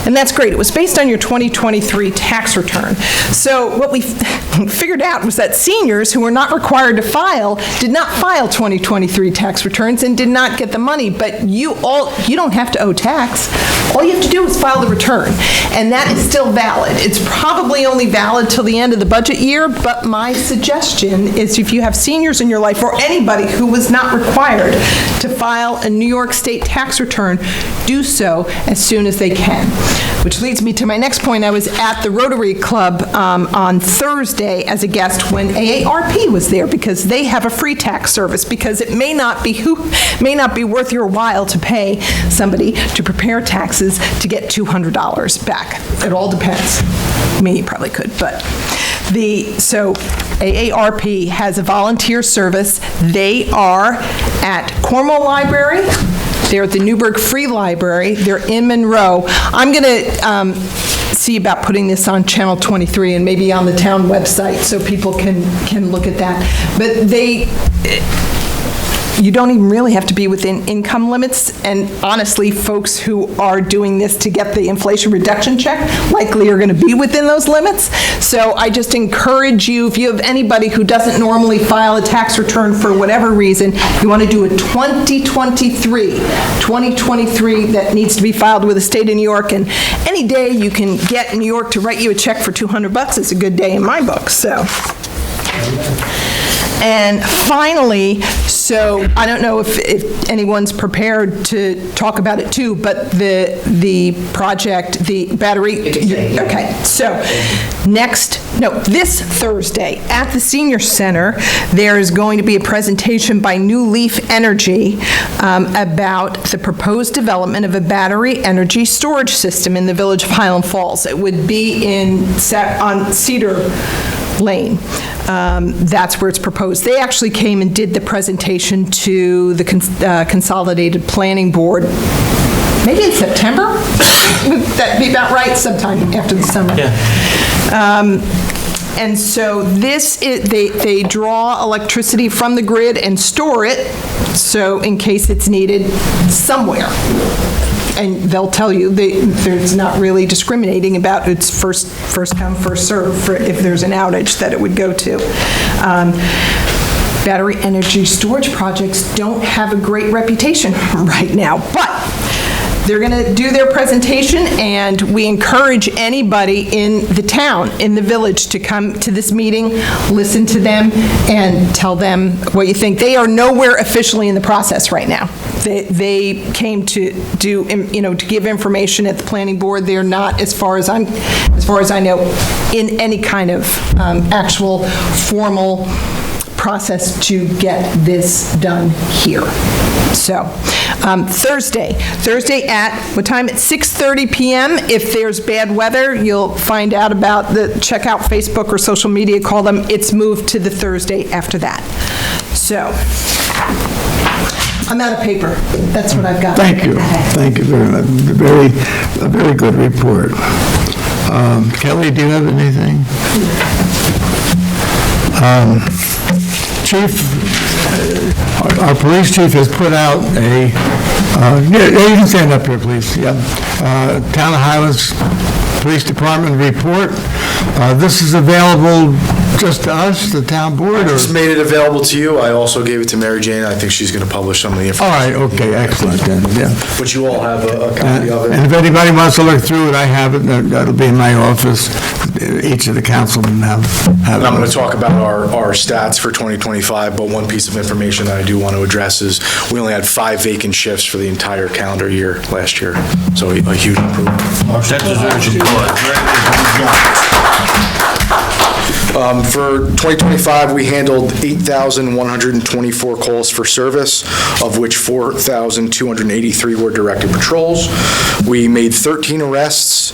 And that's great. It was based on your 2023 tax return. So what we figured out was that seniors who were not required to file did not file 2023 tax returns and did not get the money. But you don't have to owe tax. All you have to do is file the return. And that is still valid. It's probably only valid till the end of the budget year, but my suggestion is if you have seniors in your life or anybody who was not required to file a New York State tax return, do so as soon as they can. which leads me to my next point. I was at the Rotary Club on Thursday as a guest when AARP was there, because they have a free tax service, because it may not be worth your while to pay somebody to prepare taxes to get $200 back. It all depends. I mean, you probably could, but so AARP has a volunteer service. They are at Cornwall Library. They're at the Newburgh Free Library. They're in Monroe. I'm going to see about putting this on Channel 23 and maybe on the town website so people can look at that. But you don't even really have to be within income limits, and honestly, folks who are doing this to get the inflation reduction check likely are going to be within those limits. So I just encourage you, if you have anybody who doesn't normally file a tax return for whatever reason, you want to do a 2023 that needs to be filed with the state of New York, and any day you can get New York to write you a check for $200 is a good day in my book, so. And finally, so I don't know if anyone's prepared to talk about it too, but the project, the battery. Okay, so this Thursday at the Senior Center, there is going to be a presentation by New Leaf Energy about the proposed development of a battery energy storage system in the village of Highland Falls. It would be on Cedar Lane. That's where it's proposed. They actually came and did the presentation to the Consolidated Planning Board, maybe in September? Would that be about right? Sometime after the summer. Yeah. And so they draw electricity from the grid and store it, so in case it's needed somewhere. And they'll tell you there's not really discriminating about it's first come, first serve for if there's an outage that it would go to. Battery energy storage projects don't have a great reputation right now, but they're going to do their presentation, and we encourage anybody in the town, in the village, to come to this meeting, listen to them, and tell them what you think. They are nowhere officially in the process right now. They came to do, to give information at the planning board. They're not, as far as I know, in any kind of actual formal process to get this done here. So, Thursday at, what time? At 6:30 p.m. If there's bad weather, you'll find out about check out Facebook or social media, call them. It's moved to the Thursday after that. So, I'm out of paper. That's what I've got. Thank you. Thank you very much. A very good report. Kelly, do you have anything? Chief, our police chief has put out you can stand up here, please. Yeah. Town of Highlands Police Department report. This is available just to us, the town board? I just made it available to you. I also gave it to Mary Jane. I think she's going to publish some of the information. All right, okay, excellent then, yeah. But you all have a copy of it. And if anybody wants to look through it, I have it. That'll be in my office. Each of the councilmen have And I'm going to talk about our stats for 2025, but one piece of information that I do want to address is we only had 5 vacant shifts for the entire calendar year last year, so a huge improvement. That deserves For 2025, we handled 8,124 calls for service, of which 4,283 were directed patrols. We made 13 arrests,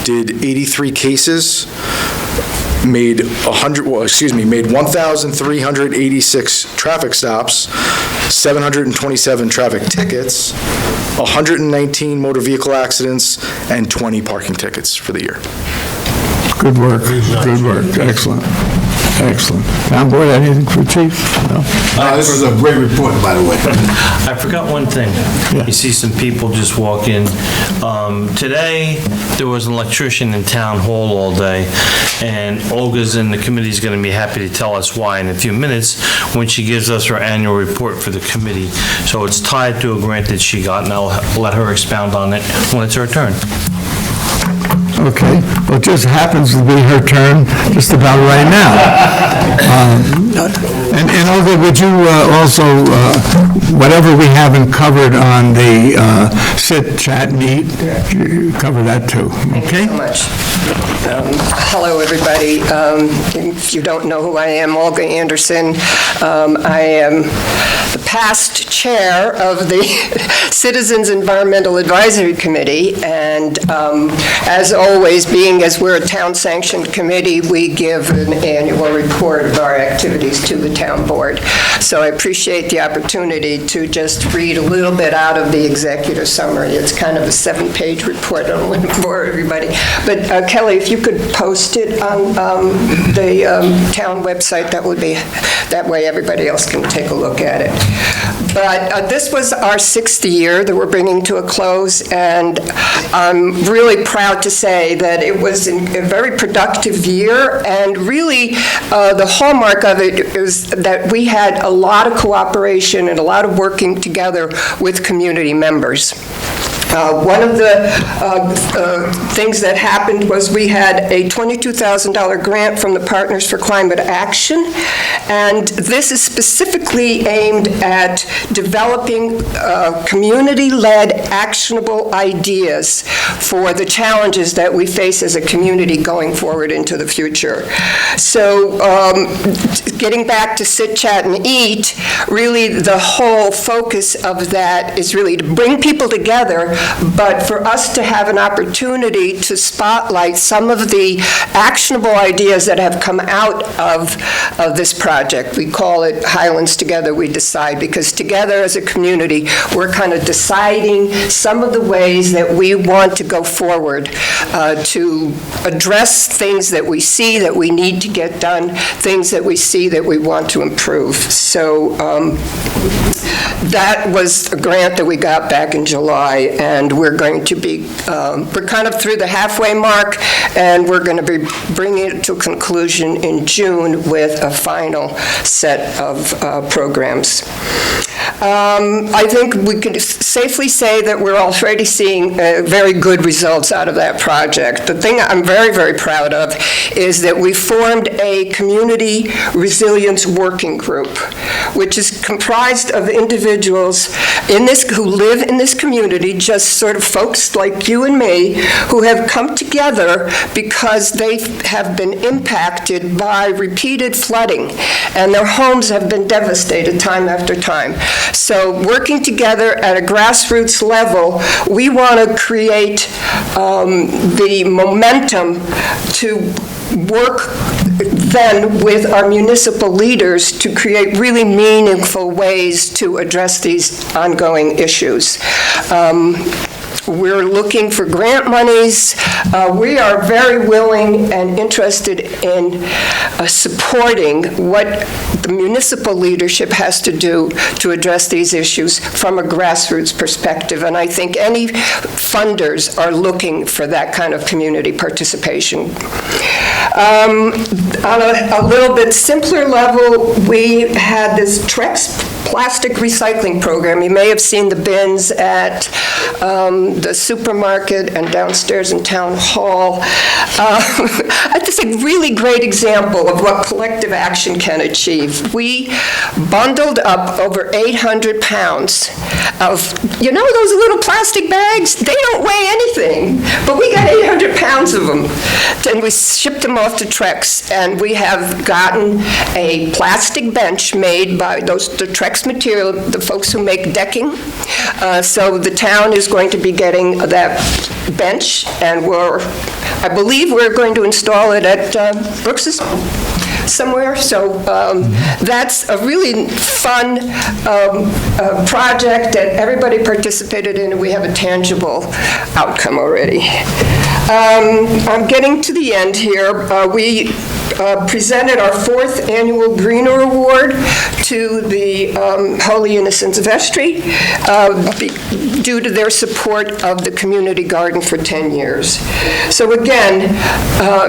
did 83 cases, made 1,386 traffic stops, 727 traffic tickets, 119 motor vehicle accidents, and 20 parking tickets for the year. Good work, good work, excellent, excellent. Town board, anything for chief? No? This is a great report, by the way. I forgot one thing. Yeah. You see some people just walk in. Today, there was an electrician in town hall all day, and Olga's and the committee's going to be happy to tell us why in a few minutes when she gives us her annual report for the committee. So it's tied to a grant that she got, and I'll let her expound on it when it's her turn. Okay, well, it just happens to be her turn just about right now. And Olga, would you also, whatever we haven't covered on the sit, chat, and eat, you cover that too, okay? Thank you so much. Hello, everybody. If you don't know who I am, Olga Anderson. I am the past chair of the Citizens Environmental Advisory Committee, and as always, being as we're a town-sanctioned committee, we give an annual report of our activities to the town board. So I appreciate the opportunity to just read a little bit out of the executive summary. It's kind of a 7-page report. I don't want to bore everybody. But Kelly, if you could post it on the town website, that way everybody else can take a look at it. But this was our 6th year that we're bringing to a close, and I'm really proud to say that it was a very productive year, and really the hallmark of it is that we had a lot of cooperation and a lot of working together with community members. One of the things that happened was we had a $22,000 grant from the Partners for Climate Action, and this is specifically aimed at developing community-led actionable ideas for the challenges that we face as a community going forward into the future. So getting back to Sit, Chat, and Eat, really the whole focus of that is really to bring people together, but for us to have an opportunity to spotlight some of the actionable ideas that have come out of this project. We call it Highlands Together We Decide, because together as a community, we're kind of deciding some of the ways that we want to go forward to address things that we see that we need to get done, things that we see that we want to improve. So that was a grant that we got back in July, and we're going to be, we're kind of through the halfway mark, and we're going to be bringing it to conclusion in June with a final set of programs. I think we can safely say that we're already seeing very good results out of that project. The thing I'm very, very proud of is that we formed a community resilience working group, which is comprised of individuals who live in this community, just sort of folks like you and me, who have come together because they have been impacted by repeated flooding, and their homes have been devastated time after time. So working together at a grassroots level, we want to create the momentum to work then with our municipal leaders to create really meaningful ways to address these ongoing issues. We're looking for grant monies. We are very willing and interested in supporting what the municipal leadership has to do to address these issues from a grassroots perspective. And I think any funders are looking for that kind of community participation. On a little bit simpler level, we had this Trex plastic recycling program. You may have seen the bins at the supermarket and downstairs in Town Hall. It's a really great example of what collective action can achieve. We bundled up over 800 pounds of, you know those little plastic bags? They don't weigh anything, but we got 800 pounds of them. And we shipped them off to Trex, and we have gotten a plastic bench made by the Trex material, the folks who make decking. So the town is going to be getting that bench, and I believe we're going to install it at Brooks's somewhere. So that's a really fun project that everybody participated in, and we have a tangible outcome already. I'm getting to the end here. We presented our 4th annual Greener Award to the Holy Innocents Vestry due to their support of the community garden for 10 years. So again,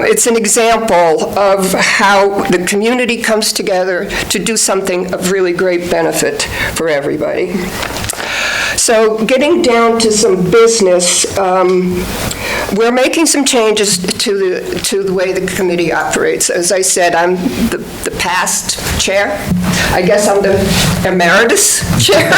it's an example of how the community comes together to do something of really great benefit for everybody. So getting down to some business, we're making some changes to the way the committee operates. As I said, I'm the past chair. I guess I'm the emeritus chair.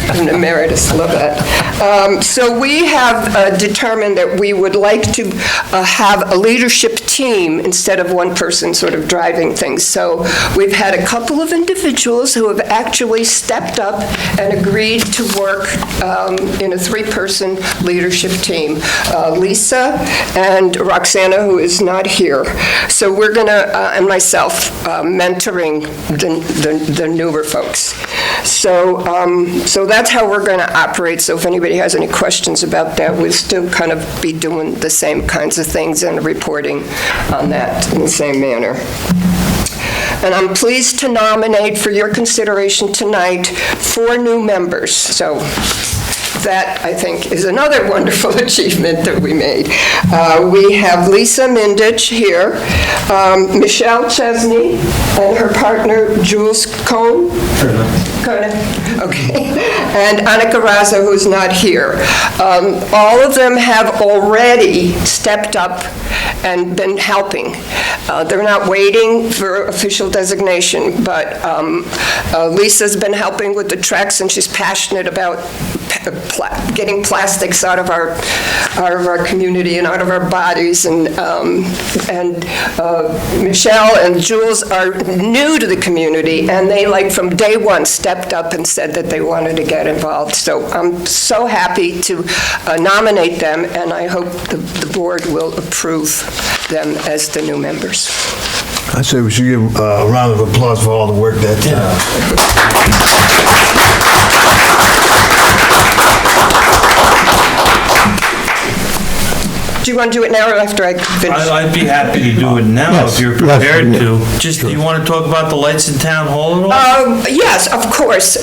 I'm an emeritus, love that. So we have determined that we would like to have a leadership team instead of one person sort of driving things. So we've had a couple of individuals who have actually stepped up and agreed to work in a three-person leadership team. Lisa and Roxana, who is not here. So we're going to, and myself, mentoring the newer folks. So that's how we're going to operate. So if anybody has any questions about that, we'll still kind of be doing the same kinds of things and reporting on that in the same manner. And I'm pleased to nominate for your consideration tonight 4 new members. So that, I think, is another wonderful achievement that we made. We have Lisa Mindich here, Michelle Chesney, and her partner, Jules Cohn. Okay. And Annika Raza, who's not here. All of them have already stepped up and been helping. They're not waiting for official designation, but Lisa's been helping with the treks, and she's passionate about getting plastics out of our community and out of our bodies. And Michelle and Jules are new to the community, and they, like, from day one, stepped up and said that they wanted to get involved. So I'm so happy to nominate them, and I hope the board will approve them as the new members. I say we should give a round of applause for all the work that Do you want to do it now or after I finish? I'd be happy to do it now if you're prepared to. Just, do you want to talk about the lights in Town Hall at all? Yes, of course.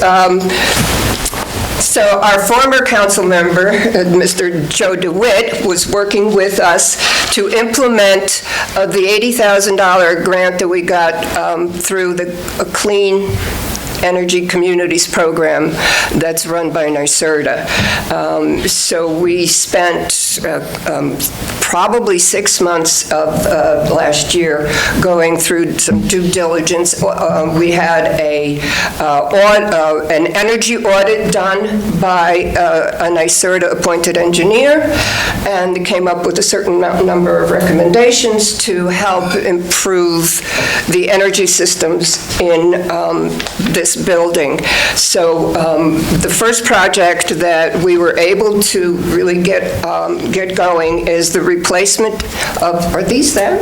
So our former council member, Mr. Joe DeWitt, was working with us to implement the $80,000 grant that we got through the Clean Energy Communities program that's run by NYSERDA. So we spent probably 6 months of last year going through some due diligence. We had an energy audit done by a NYSERDA-appointed engineer, and came up with a certain number of recommendations to help improve the energy systems in this building. So the first project that we were able to really get going is the replacement of, are these them?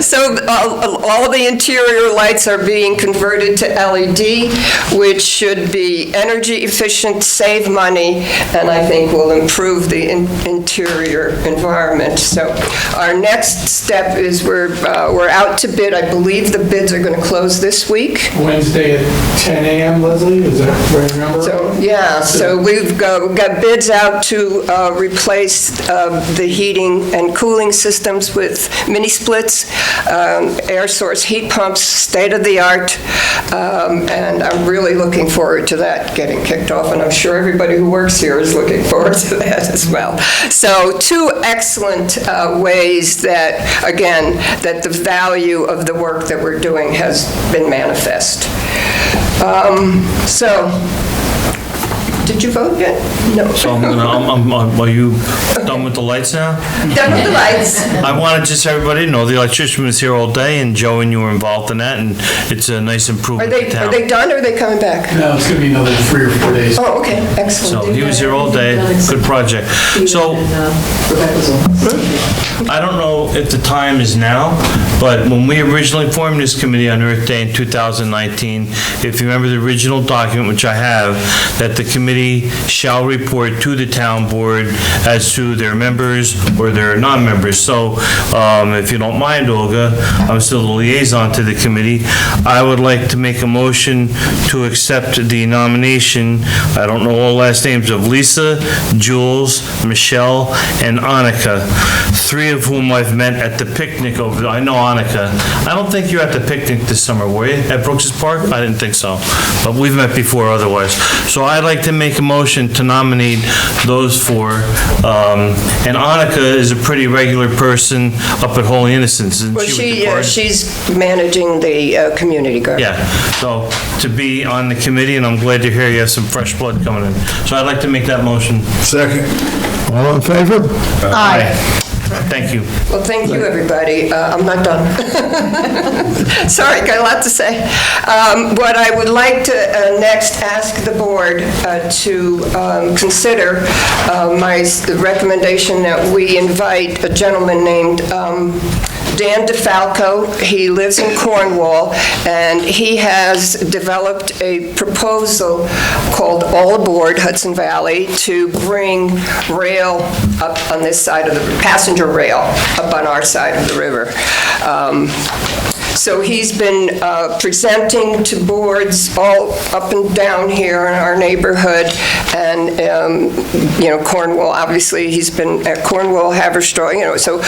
So all the interior lights are being converted to LED, which should be energy efficient, save money, and I think will improve the interior environment. So our next step is we're out to bid. I believe the bids are going to close this week. Wednesday at 10 a.m., Leslie? Is that right, remember? So, yeah, so we've got bids out to replace the heating and cooling systems with mini splits, air source heat pumps, state-of-the-art, and I'm really looking forward to that getting kicked off, and I'm sure everybody who works here is looking forward to that as well. So 2 excellent ways that, again, that the value of the work that we're doing has been manifest. So, did you vote yet? No. So are you done with the lights now? Done with the lights. I wanted just everybody to know the electrician was here all day, and Joe and you were involved in that, and it's a nice improvement to town. Are they done, or are they coming back? No, it's going to be another 3 or 4 days. Oh, okay, excellent. So he was here all day, good project. So, I don't know if the time is now, but when we originally formed this committee on Earth Day in 2019, if you remember the original document, which I have, that the committee shall report to the town board as to their they're members or they're non-members. So if you don't mind, Olga, I'm still the liaison to the committee. I would like to make a motion to accept the nomination, I don't know all last names, of Lisa, Jules, Michelle, and Annika, three of whom I've met at the picnic over there. I know Annika. I don't think you're at the picnic this summer, were you? At Brooks's Park? I didn't think so. But we've met before otherwise. So I'd like to make a motion to nominate those four. And Annika is a pretty regular person up at Holy Innocents. Isn't Well, she with the party? she's managing the community garden. Yeah, so to be on the committee, and I'm glad to hear you have some fresh blood coming in. So I'd like to make that motion. Second. All in favor? Aye. Thank you. Well, thank you, everybody. I'm not done. Sorry, got a lot to say. What I would like to next ask the board to consider the recommendation that we invite a gentleman named Dan DeFalco. He lives in Cornwall, and he has developed a proposal called All Aboard Hudson Valley to bring rail up on this side of the, passenger rail up on our side of the river. So he's been presenting to boards all up and down here in our neighborhood, and, Cornwall, obviously, he's been at Cornwall, Haverstraw, so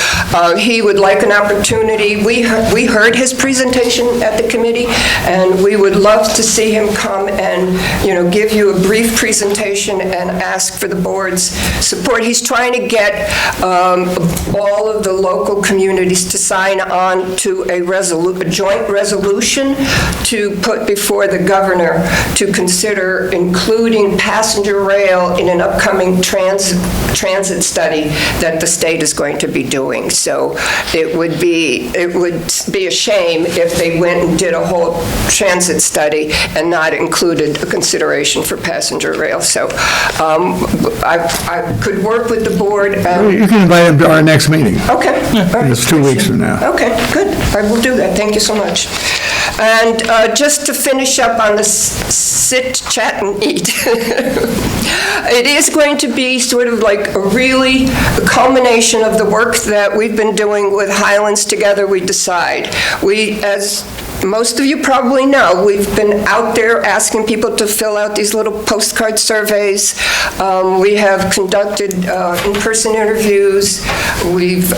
he would like an opportunity. We heard his presentation at the committee, and we would love to see him come and, give you a brief presentation and ask for the board's support. He's trying to get all of the local communities to sign on to a joint resolution to put before the governor to consider including passenger rail in an upcoming transit study that the state is going to be doing. So it would be a shame if they went and did a whole transit study and not included a consideration for passenger rail. So I could work with the board. You can invite him to our next meeting. Okay. All right. It's 2 weeks from now. Okay, good. I will do that. Thank you so much. And just to finish up on the sit, chat, and eat, it is going to be sort of like a culmination of the work that we've been doing with Highlands Together We Decide. We, as most of you probably know, we've been out there asking people to fill out these little postcard surveys. We have conducted in-person interviews. We've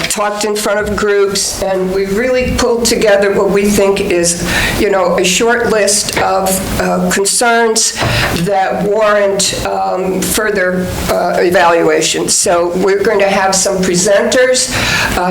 talked in front of groups, and we've really pulled together what we think is, a short list of concerns that warrant further evaluation. So we're going to have some presenters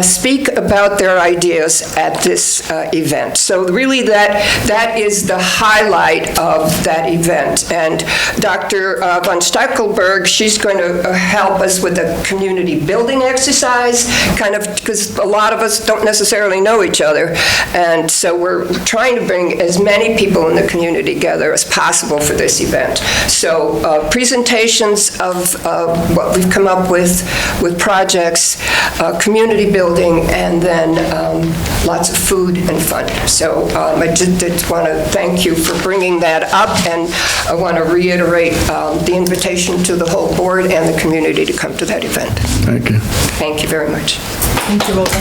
speak about their ideas at this event. So really that is the highlight of that event. And Dr. von Stackelberg, she's going to help us with a community building exercise, kind of because a lot of us don't necessarily know each other. And so we're trying to bring as many people in the community together as possible for this event. So presentations of what we've come up with projects, community building, and then lots of food and fun. So I just want to thank you for bringing that up, and I want to reiterate the invitation to the whole board and the community to come to that event. Thank you. Thank you very much. Thank you, Olga.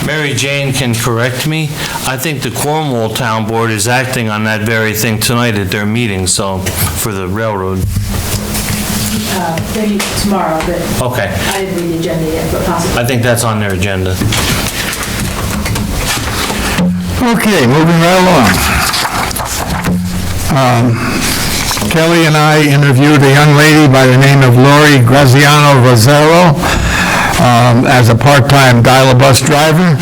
Mary Jane can correct me. I think the Cornwall Town Board is acting on that very thing tonight at their meeting, so, for the railroad. Maybe tomorrow, but Okay. I didn't read the agenda yet, but possibly. I think that's on their agenda. Okay, moving right along. Kelly and I interviewed a young lady by the name of Lori Graziano Rosero as a part-time dial-a-bus driver.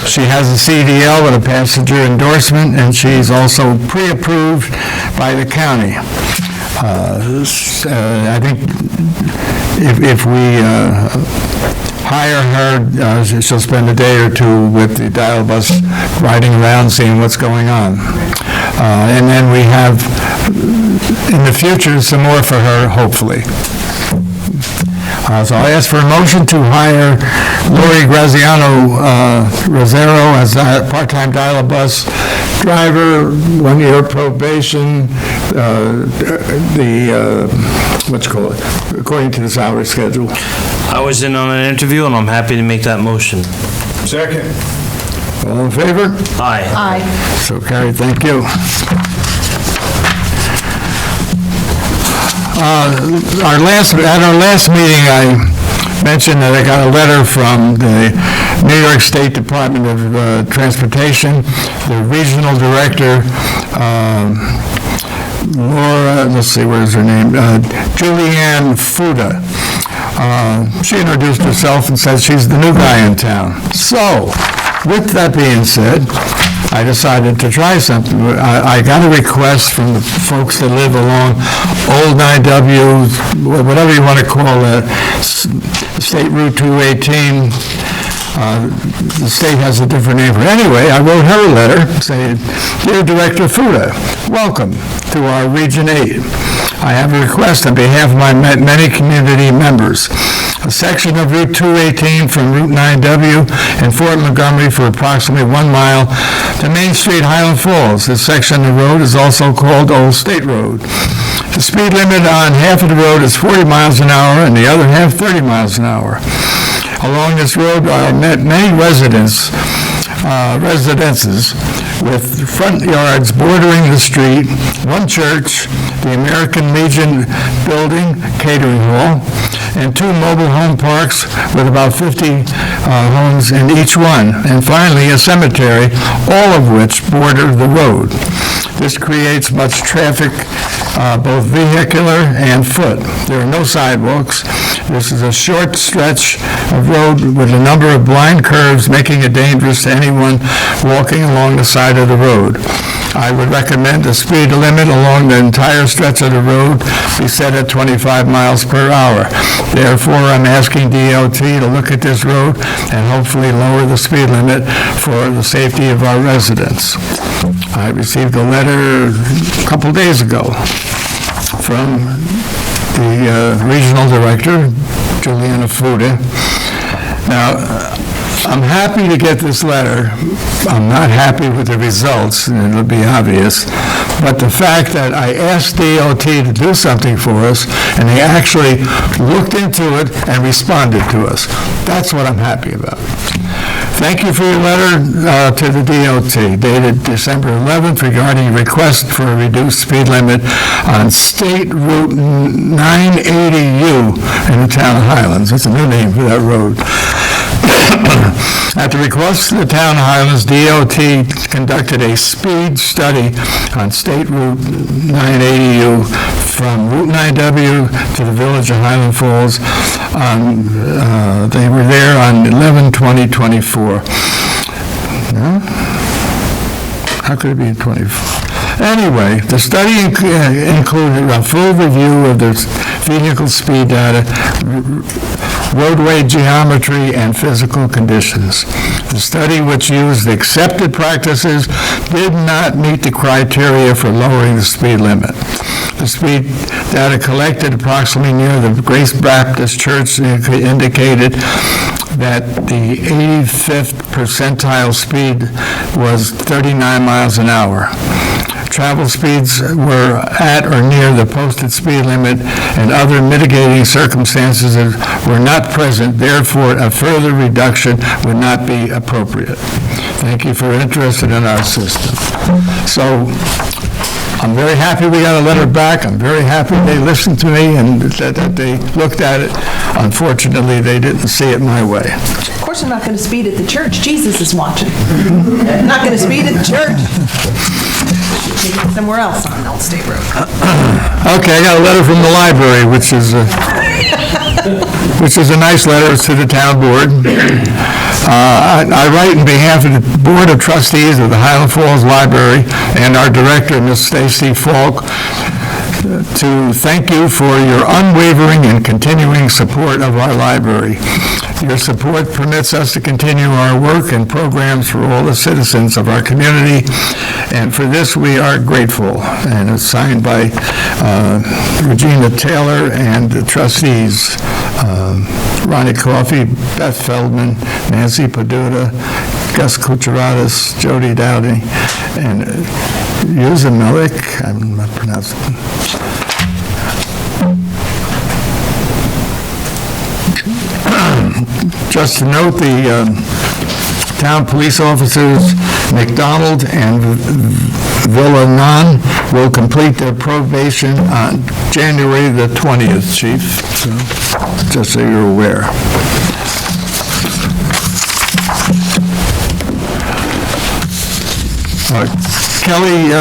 She has a CDL with a passenger endorsement, and she's also pre-approved by the county. I think if we hire her, she'll spend a day or two with the dial bus riding around, seeing what's going on. And then we have, in the future, some more for her, hopefully. So I ask for a motion to hire Lori Graziano Rosero as a part-time dial-a-bus driver, 1-year probation, according to the salary schedule. I was in on an interview, and I'm happy to make that motion. Second. All in favor? Aye. Aye. So carried, thank you. At our last meeting, I mentioned that I got a letter from the New York State Department of Transportation, the regional director, Laura, let's see, what is her name? Julianne Fuda. She introduced herself and said she's the new guy in town. So, with that being said, I decided to try something. I got a request from the folks that live along Old 9W, whatever you want to call it, State Route 218. The state has a different name for it. Anyway, I wrote her a letter saying, "Dear Director Fuda, welcome to our Region 8. I have a request on behalf of my many community members. A section of Route 218 from Route 9W in Fort Montgomery for approximately 1 mile to Main Street, Highland Falls. This section of the road is also called Old State Road. The speed limit on half of the road is 40 miles an hour and the other half 30 miles an hour. Along this road are many residences with front yards bordering the street, one church, the American Legion building, catering hall, and 2 mobile home parks with about 50 homes in each one, and finally a cemetery, all of which border the road. This creates much traffic, both vehicular and foot. There are no sidewalks. This is a short stretch of road with a number of blind curves, making it dangerous to anyone walking along the side of the road. I would recommend a speed limit along the entire stretch of the road be set at 25 miles per hour. Therefore, I'm asking DOT to look at this road and hopefully lower the speed limit for the safety of our residents." I received a letter a couple days ago from the regional director, Juliana Fuda. Now, I'm happy to get this letter. I'm not happy with the results, and it'll be obvious, but the fact that I asked DOT to do something for us, and they actually looked into it and responded to us, that's what I'm happy about. Thank you for your letter to the DOT dated December 11th regarding a request for a reduced speed limit on State Route 980U in the town of Highlands. That's a new name for that road. At the request of the town of Highlands, DOT conducted a speed study on State Route 980U from Route 9W to the village of Highland Falls. They were there on 11/20/24. No? How could it be 24? Anyway, the study included a full review of the vehicle speed data, roadway geometry, and physical conditions. The study, which used accepted practices, did not meet the criteria for lowering the speed limit. The speed data collected approximately near the Grace Baptist Church indicated that the 85th percentile speed was 39 miles an hour. Travel speeds were at or near the posted speed limit, and other mitigating circumstances were not present. Therefore, a further reduction would not be appropriate. Thank you for your interest in our system. So, I'm very happy we got a letter back. I'm very happy they listened to me and that they looked at it. Unfortunately, they didn't see it my way. Of course, I'm not going to speed at the church. Jesus is watching. I'm not going to speed at the church. Somewhere else on Old State Road. Okay, I got a letter from the library, which is a nice letter to the town board. I write on behalf of the Board of Trustees of the Highland Falls Library and our director, Ms. Stacy Falk, to thank you for your unwavering and continuing support of our library. Your support permits us to continue our work and programs for all the citizens of our community, and for this we are grateful. And it's signed by Regina Taylor and the trustees, Ronnie Coffey, Beth Feldman, Nancy Paduta, Gus Kucheratis, Jody Dowdy, and Yuzamilik, I'm not pronouncing. Just to note, the town police officers McDonald and Villanon will complete their probation on January the 20th, Chief, so just so you're aware. Kelly,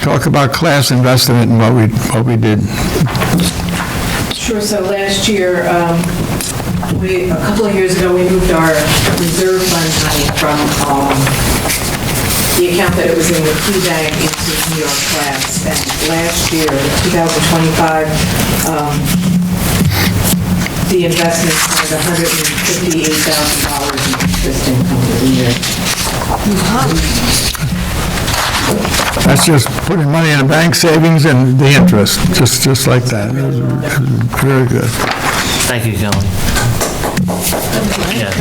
talk about class investment and what we did. Sure, so last year, a couple of years ago, we moved our reserve fund money from the account that it was in the Key Bank into New York class. And last year, 2025, the investment was $158,000 in interest income for the year. That's just putting money in a bank savings and the interest, just like that. It was very good. Thank you, Kelly. Yeah.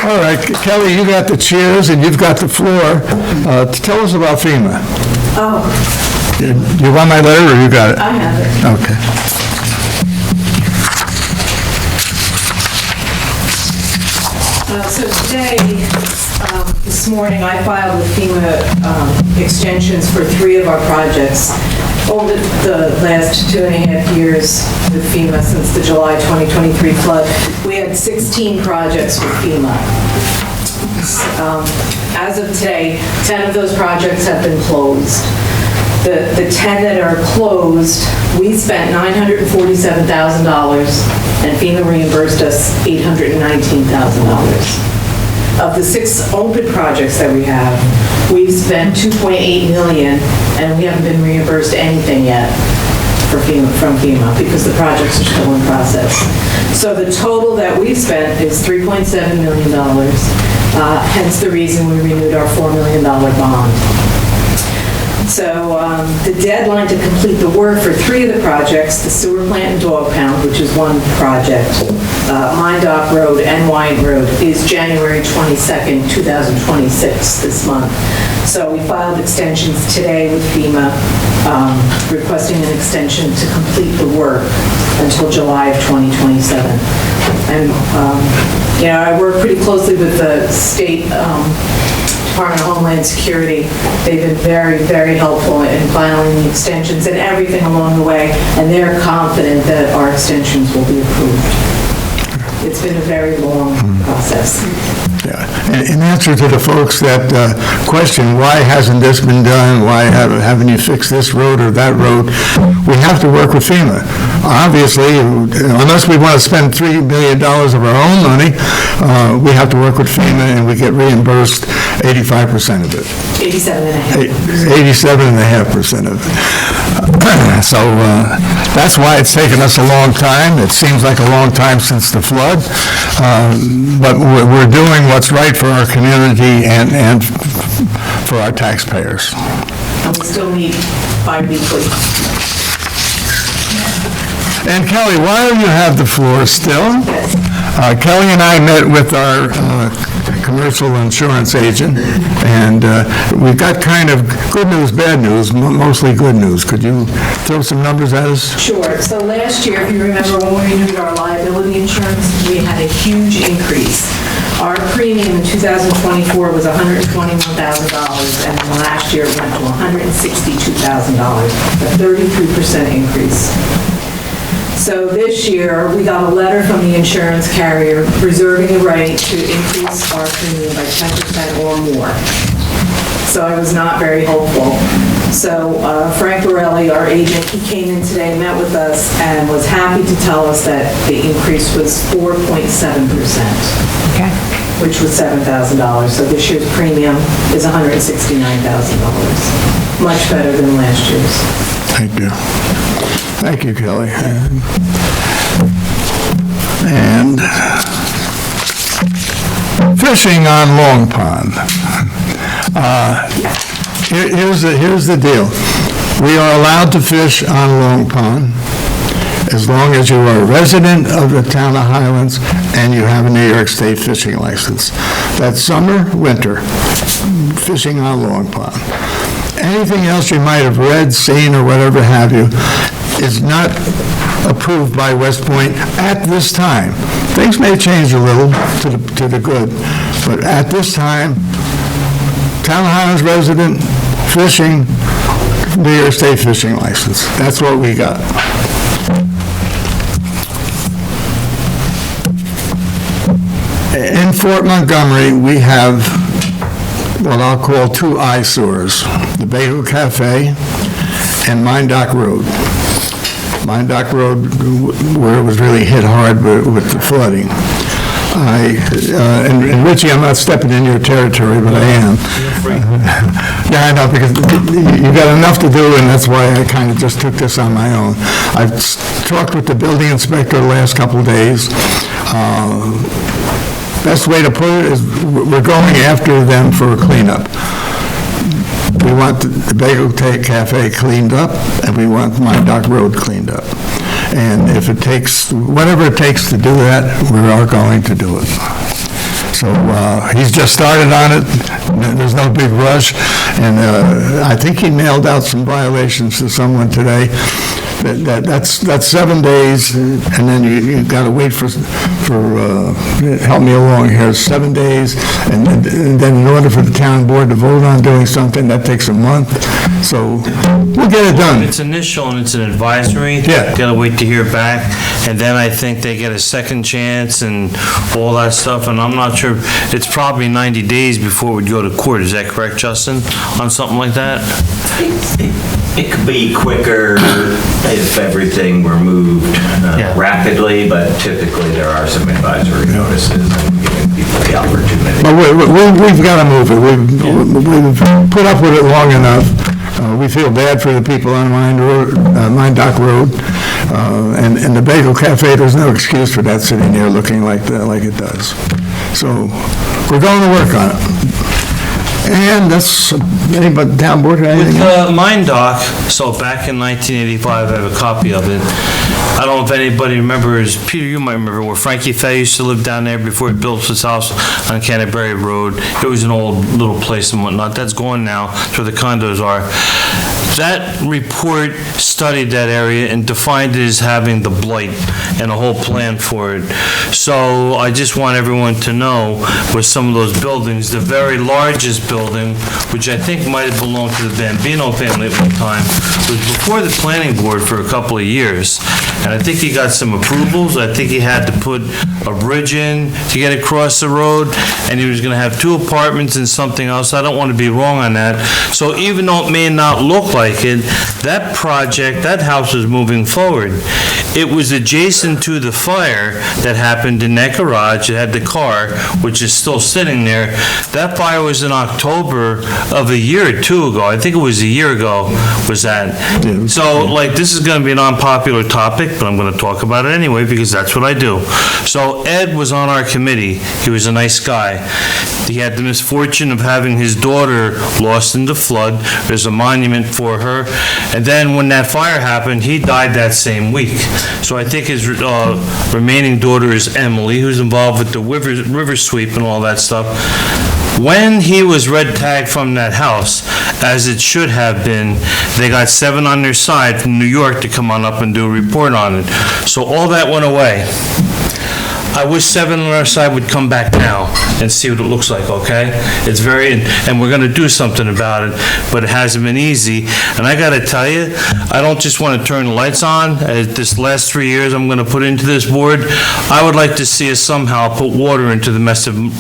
All right, Kelly, you got the cheers and you've got the floor. Tell us about FEMA. Oh, You want my letter or you got it? I have it. Okay. So today, this morning, I filed with FEMA extensions for 3 of our projects. Over the last 2.5 years with FEMA, since the July 2023 flood, we had 16 projects with FEMA. As of today, 10 of those projects have been closed. The 10 that are closed, we spent $947,000, and FEMA reimbursed us $819,000. Of the 6 open projects that we have, we've spent $2.8 million, and we haven't been reimbursed anything yet from FEMA because the projects are still in process. So the total that we've spent is $3.7 million, hence the reason we renewed our $4 million bond. So the deadline to complete the work for 3 of the projects, the sewer plant and dog pound, which is one project, Mine Dock Road and Wine Road, is January 22nd, 2026, this month. So we filed extensions today with FEMA, requesting an extension to complete the work until July of 2027. And, I work pretty closely with the state Department of Homeland Security. They've been very, very helpful in filing the extensions and everything along the way, and they're confident that our extensions will be approved. It's been a very long process. Yeah. In answer to the folks that question, why hasn't this been done? Why haven't you fixed this road or that road? We have to work with FEMA. Obviously, unless we want to spend $3 million of our own money, we have to work with FEMA, and we get reimbursed 85% of it. 87.5% of it. So that's why it's taken us a long time. It seems like a long time since the flood, but we're doing what's right for our community and for our taxpayers. And we still meet bi-weekly. And Kelly, while you have the floor still, Kelly and I met with our commercial insurance agent, and we've got kind of good news, bad news, mostly good news. Could you throw some numbers at us? Sure. So last year, if you remember, when we renewed our liability insurance, we had a huge increase. Our premium in 2024 was $121,000, and then last year it went to $162,000, a 33% increase. So this year, we got a letter from the insurance carrier reserving the right to increase our premium by 10% or more. So I was not very hopeful. So Frank Borelli, our agent, he came in today, met with us, and was happy to tell us that the increase was 4.7%. Okay. Which was $7,000. So this year's premium is $169,000. Much better than last year's. Thank you. Thank you, Kelly. And fishing on Long Pond. Here's the deal. We are allowed to fish on Long Pond as long as you are a resident of the town of Highlands and you have a New York State fishing license. That's summer, winter, fishing on Long Pond. Anything else you might have read, seen, or whatever have you is not approved by West Point at this time. Things may change a little to the good, but at this time, Town of Highlands resident, fishing, New York State fishing license. That's what we got. In Fort Montgomery, we have what I'll call two eyesores, the Bagel Cafe and Mine Dock Road. Mine Dock Road, where it was really hit hard with the flooding. And Richie, I'm not stepping in your territory, but I am. Yeah, I know, because you got enough to do, and that's why I kind of just took this on my own. I've talked with the building inspector the last couple of days. Best way to put it is we're going after them for a cleanup. We want the Bagel Cafe cleaned up, and we want Mine Dock Road cleaned up. And if it takes, whatever it takes to do that, we are going to do it. So he's just started on it. There's no big rush. And I think he mailed out some violations to someone today. That's 7 days, and then you got to wait for help me along here, 7 days, and then in order for the town board to vote on doing something, that takes a month. So we'll get it done. It's initial and it's an advisory. Yeah. Got to wait to hear back, and then I think they get a second chance and all that stuff, and I'm not sure, it's probably 90 days before we'd go to court. Is that correct, Justin, on something like that? It could be quicker if everything were moved rapidly, but typically there are some advisory notices and giving people the opportunity. But we've got to move it. We've put up with it long enough. We feel bad for the people on Mine Dock Road. And the Bagel Cafe, there's no excuse for that sitting there looking like it does. So we're going to work on it. And that's, anybody, town board, or anything? With Mine Dock, so back in 1985, I have a copy of it. I don't know if anybody remembers, Peter, you might remember, where Frankie Fay used to live down there before he built his house on Canterbury Road. It was an old little place and whatnot. That's gone now, that's where the condos are. That report studied that area and defined it as having the blight and a whole plan for it. So I just want everyone to know, with some of those buildings, the very largest building, which I think might have belonged to the Bambino family at one time, was before the planning board for a couple of years. And I think he got some approvals. I think he had to put a bridge in to get across the road, and he was going to have 2 apartments and something else. I don't want to be wrong on that. So even though it may not look like it, that project, that house was moving forward. It was adjacent to the fire that happened in that garage. It had the car, which is still sitting there. That fire was in October of a year or 2 ago. I think it was a year ago, was that. So, like, this is going to be an unpopular topic, but I'm going to talk about it anyway because that's what I do. So Ed was on our committee. He was a nice guy. He had the misfortune of having his daughter lost in the flood. There's a monument for her. And then when that fire happened, he died that same week. So I think his remaining daughter is Emily, who's involved with the river sweep and all that stuff. When he was red tagged from that house, as it should have been, they got 7 on their side from New York to come on up and do a report on it. So all that went away. I wish 7 on our side would come back now and see what it looks like, okay? It's and we're gonna do something about it, but it hasn't been easy. And I gotta tell you, I don't just wanna turn the lights on. This last 3 years I'm gonna put into this board, I would like to see us somehow put water into the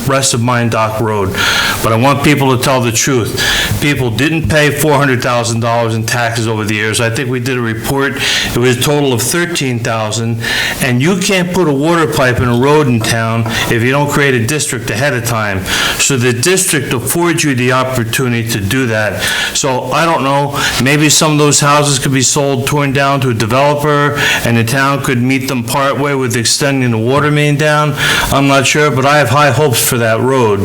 rest of Mine Dock Road. But I want people to tell the truth. People didn't pay $400,000 in taxes over the years. I think we did a report, it was a total of $13,000, and you can't put a water pipe in a road in town if you don't create a district ahead of time. So the district affords you the opportunity to do that. So I don't know, maybe some of those houses could be sold, torn down to a developer, and the town could meet them partway with extending the water main down. I'm not sure, but I have high hopes for that road.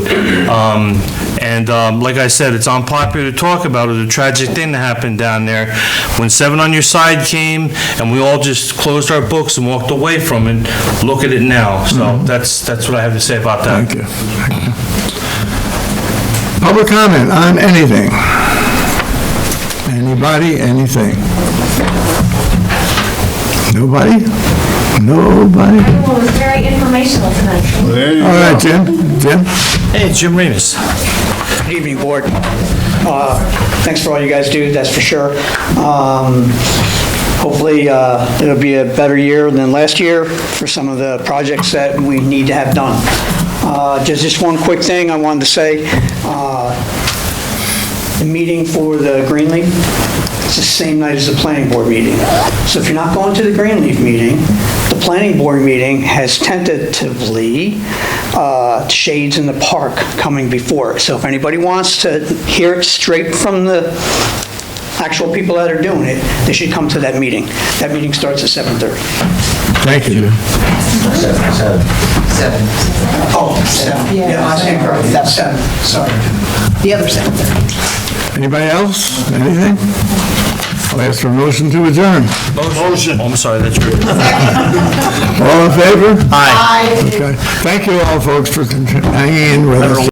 Like I said, it's unpopular to talk about. It was a tragic thing that happened down there. When 7 on your side came, and we all just closed our books and walked away from it, look at it now. So that's what I have to say about that. Thank you. Public comment on anything? Anybody, anything? Nobody? Nobody? Well, it was very informational tonight. All right, Jim? Jim? Hey, Jim Remus. Good evening, Board. Thanks for all you guys do, that's for sure. Hopefully, it'll be a better year than last year for some of the projects that we need to have done. Just one quick thing I wanted to say. The meeting for the Greenleaf, it's the same night as the Planning Board meeting. So if you're not going to the Greenleaf meeting, the Planning Board meeting has tentatively shades in the park coming before it. So if anybody wants to hear it straight from the actual people that are doing it, they should come to that meeting. That meeting starts at 7:30. Thank you, Jim. 7. Oh, 7. Yeah, I stand corrected. That's 7. Sorry. The other 7:30. Anybody else? Anything? I'll ask for a motion to adjourn. Motion. Oh, I'm sorry, that's rude. All in favor? Aye. Okay. Thank you all, folks, for hanging in with us.